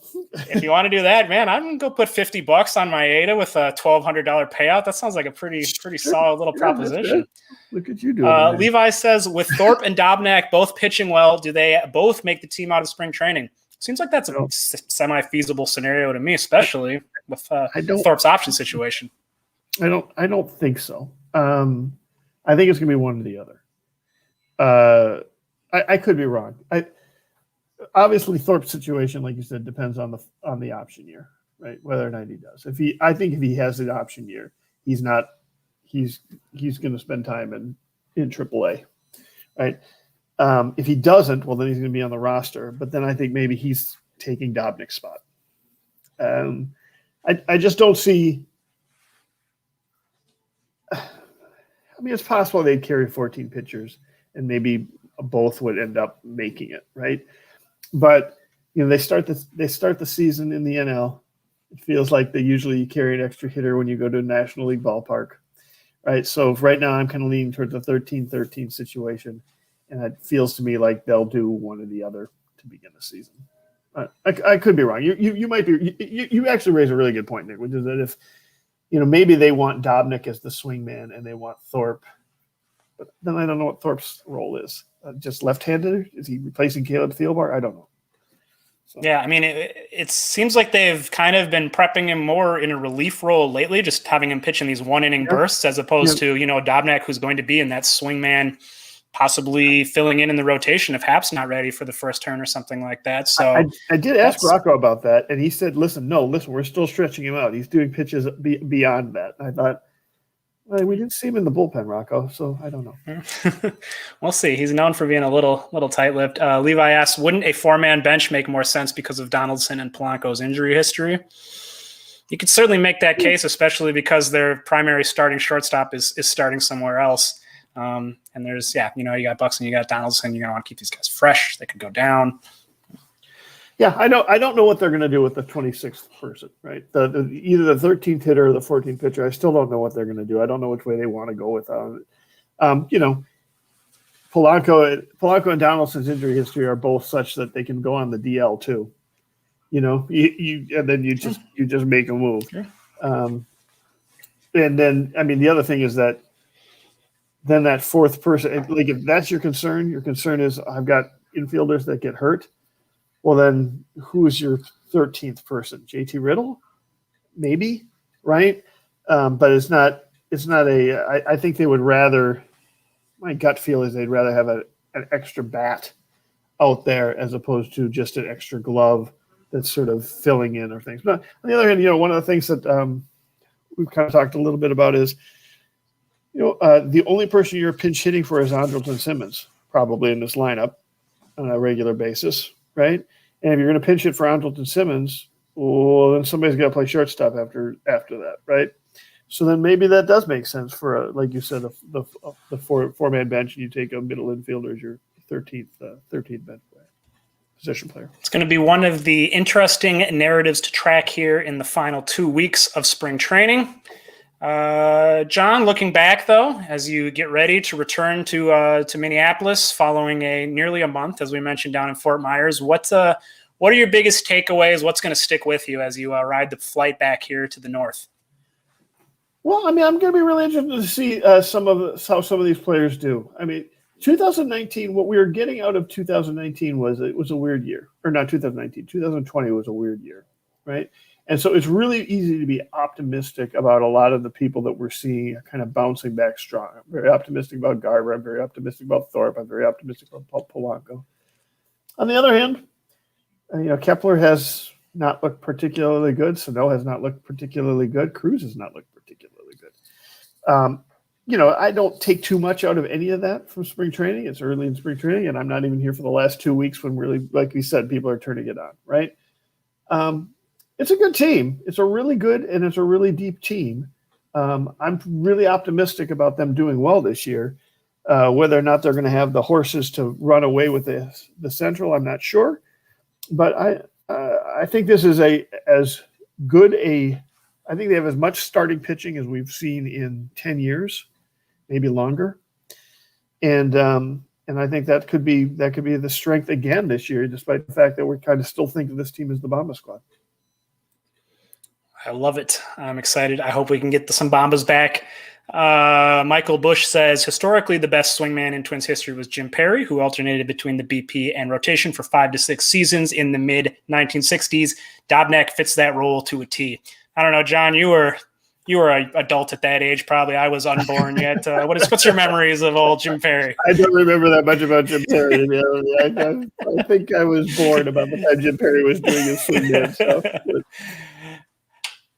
Speaker 1: If you want to do that, man, I'm going to go put $50 on Maeda with a $1,200 payout. That sounds like a pretty solid little proposition.
Speaker 2: Look at you doing
Speaker 1: Levi says, with Thorpe and Dobnak both pitching well, do they both make the team out of spring training? Seems like that's a semi-feasible scenario to me, especially with Thorpe's option situation.
Speaker 2: I don't think so. I think it's going to be one or the other. I could be wrong. Obviously, Thorpe's situation, like you said, depends on the option year, right? Whether or not he does. I think if he has an option year, he's going to spend time in AAA, right? If he doesn't, well, then he's going to be on the roster. But then I think maybe he's taking Dobnik's spot. I just don't see. I mean, it's possible they'd carry 14 pitchers, and maybe both would end up making it, right? But they start the season in the NL. It feels like they usually carry an extra hitter when you go to a National League ballpark, right? So right now I'm kind of leaning towards a 13-13 situation, and it feels to me like they'll do one or the other to begin the season. I could be wrong. You might be. You actually raise a really good point, Nick, which is that if maybe they want Dobnak as the swingman and they want Thorpe, but then I don't know what Thorpe's role is. Just left-handed? Is he replacing Caleb Thielbar? I don't know. So.
Speaker 1: Yeah, I mean, it seems like they've kind of been prepping him more in a relief role lately, just having him pitch in these one-inning bursts as opposed to, Dobnak, who's going to be in that swingman, possibly filling in the rotation if Hap's not ready for the first turn or something like that. So
Speaker 2: I did ask Rocco about that, and he said, listen, we're still stretching him out. He's doing pitches beyond that. And I thought, well, we didn't see him in the bullpen, Rocco, so I don't know.
Speaker 1: We'll see. He's known for being a little tight-lipped. Levi asks, wouldn't a four-man bench make more sense because of Donaldson and Polanco's injury history? You could certainly make that case, especially because their primary starting shortstop is starting somewhere else. And there's, you got Buxton, you got Donaldson. You're going to want to keep these guys fresh. They could go down.
Speaker 2: Yeah, I don't know what they're going to do with the 26th person, right? Either the 13th hitter or the 14th pitcher. I still don't know what they're going to do. I don't know which way they want to go with it. Polanco and Donaldson's injury history are both such that they can go on the DL too. And then you just make a move.
Speaker 1: Sure.
Speaker 2: And then the other thing is that then that fourth person, like if that's your concern is I've got infielders that get hurt. Well, then who is your 13th person? JT Riddle? Maybe, right? But it's not I think they would rather, my gut feel is they'd rather have an extra bat out there as opposed to just an extra glove that's sort of filling in or things. But on the other hand, one of the things that we've kind of talked a little bit about is, the only person you're pinch hitting for is Andrelton Simmons, probably in this lineup on a regular basis. Right, and if you're going to pinch it for Andrelton Simmons, well, then somebody's got to play shortstop after that, right? So then maybe that does make sense for like you said, the four-man bench, and you take a middle infielder as your 13th bench player. position player.
Speaker 1: It's going to be one of the interesting narratives to track here in the final 2 weeks of spring training. John, looking back though, as you get ready to return to Minneapolis following nearly a month, as we mentioned, down in Fort Myers, what are your biggest takeaways? What's going to stick with you as you ride the flight back here to the north?
Speaker 2: Well, I mean, I'm going to be really interested to see how some of these players do. I mean, 2019, what we were getting out of 2019 was a weird year. Or not 2019, 2020 was a weird year, right? And so it's really easy to be optimistic about a lot of the people that we're seeing kind of bouncing back strong. I'm very optimistic about Garver. I'm very optimistic about Thorpe. I'm very optimistic about Polanco. On the other hand, Kepler has not looked particularly good. Sano has not looked particularly good. Cruz has not looked particularly good. I don't take too much out of any of that from spring training. It's early in spring training, and I'm not even here for the last 2 weeks when really, like we said, people are turning it on, right? It's a good team. It's a really good and it's a really deep team. I'm really optimistic about them doing well this year. Whether or not they're going to have the horses to run away with the Central, I'm not sure. But I think this is I think they have as much starting pitching as we've seen in 10 years, maybe longer. And I think that could be the strength again this year, despite the fact that we're kind of still thinking this team is the Bomba squad.
Speaker 1: I love it. I'm excited. I hope we can get some Bombas back. Michael Bush says, historically, the best swingman in Twins history was Jim Perry, who alternated between the BP and rotation for 5 to 6 seasons in the mid-1960s. Dobnak fits that role to a T. I don't know, John, you were an adult at that age, probably. I was unborn yet. What's your memories of old Jim Perry?
Speaker 2: I don't remember that much about Jim Perry. I think I was born about the time Jim Perry was doing his swingman stuff.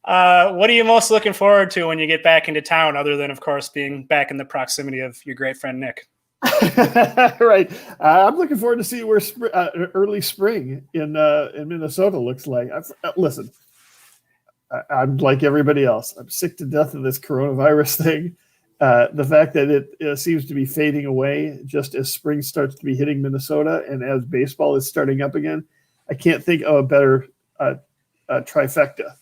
Speaker 1: What are you most looking forward to when you get back into town, other than, of course, being back in the proximity of your great friend Nick?
Speaker 2: Right. I'm looking forward to see where early spring in Minnesota looks like. Listen, I'm like everybody else. I'm sick to death of this coronavirus thing. The fact that it seems to be fading away just as spring starts to be hitting Minnesota and as baseball is starting up again, I can't think of a better trifecta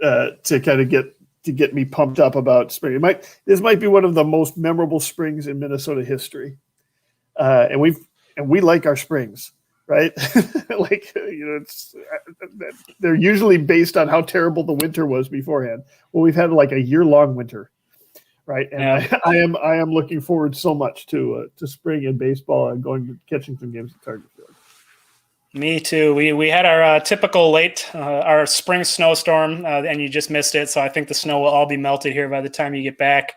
Speaker 2: to kind of get me pumped up about spring. This might be one of the most memorable springs in Minnesota history, and we like our springs, right? They're usually based on how terrible the winter was beforehand. Well, we've had like a year-long winter, right? And yeah. I am looking forward so much to spring in baseball and catching some games at Target Field.
Speaker 1: Me too. We had our typical our spring snowstorm, and you just missed it. So I think the snow will all be melted here by the time you get back.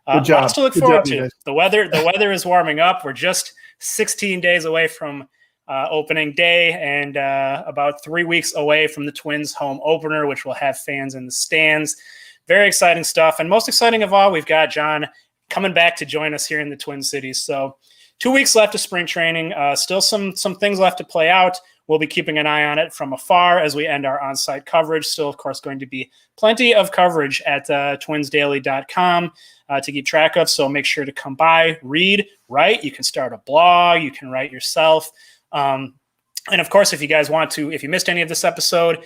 Speaker 2: Good job.
Speaker 1: Lots to look forward to. The weather is warming up. We're just 16 days away from opening day, and about 3 weeks away from the Twins' home opener, which will have fans in the stands. Very exciting stuff. And most exciting of all, we've got John coming back to join us here in the Twin Cities. So 2 weeks left of spring training. Still some things left to play out. We'll be keeping an eye on it from afar as we end our on-site coverage. Still, of course, going to be plenty of coverage at twinsdaily.com to keep track of. So make sure to come by, read, write. You can start a blog. You can write yourself. And, of course, if you guys want to, if you missed any of this episode,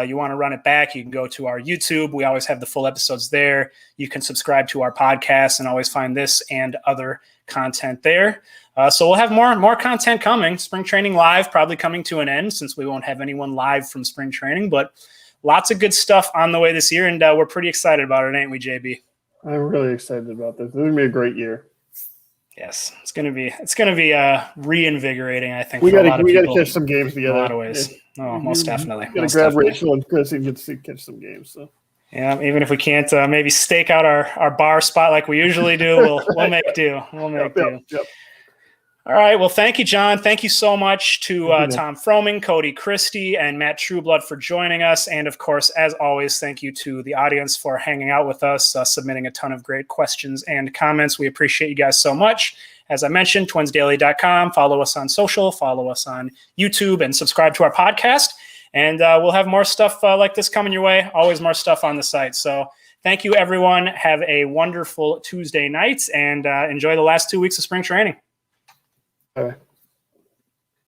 Speaker 1: you want to run it back, you can go to our YouTube. We always have the full episodes there. You can subscribe to our podcast and always find this and other content there. So we'll have more content coming. Spring training live probably coming to an end since we won't have anyone live from spring training, but lots of good stuff on the way this year, and we're pretty excited about it, ain't we, JB?
Speaker 2: I'm really excited about this. It's going to be a great year.
Speaker 1: Yes, it's going to be reinvigorating, I think.
Speaker 2: We got to catch some games together.
Speaker 1: In a lot of ways. Oh, most definitely.
Speaker 2: Got to grab Rachel and Chris and get to catch some games. So.
Speaker 1: Yeah, even if we can't maybe stake out our bar spot like we usually do, we'll make do. Yep. All right. Well, thank you, John. Thank you so much to Tom Froming, Cody Christie, and Matt Trueblood for joining us. And, of course, as always, thank you to the audience for hanging out with us, submitting a ton of great questions and comments. We appreciate you guys so much. As I mentioned, twinsdaily.com. Follow us on social, follow us on YouTube, and subscribe to our podcast. And we'll have more stuff like this coming your way. Always more stuff on the site. So thank you, everyone. Have a wonderful Tuesday night, and enjoy the last 2 weeks of spring training.
Speaker 2: All right.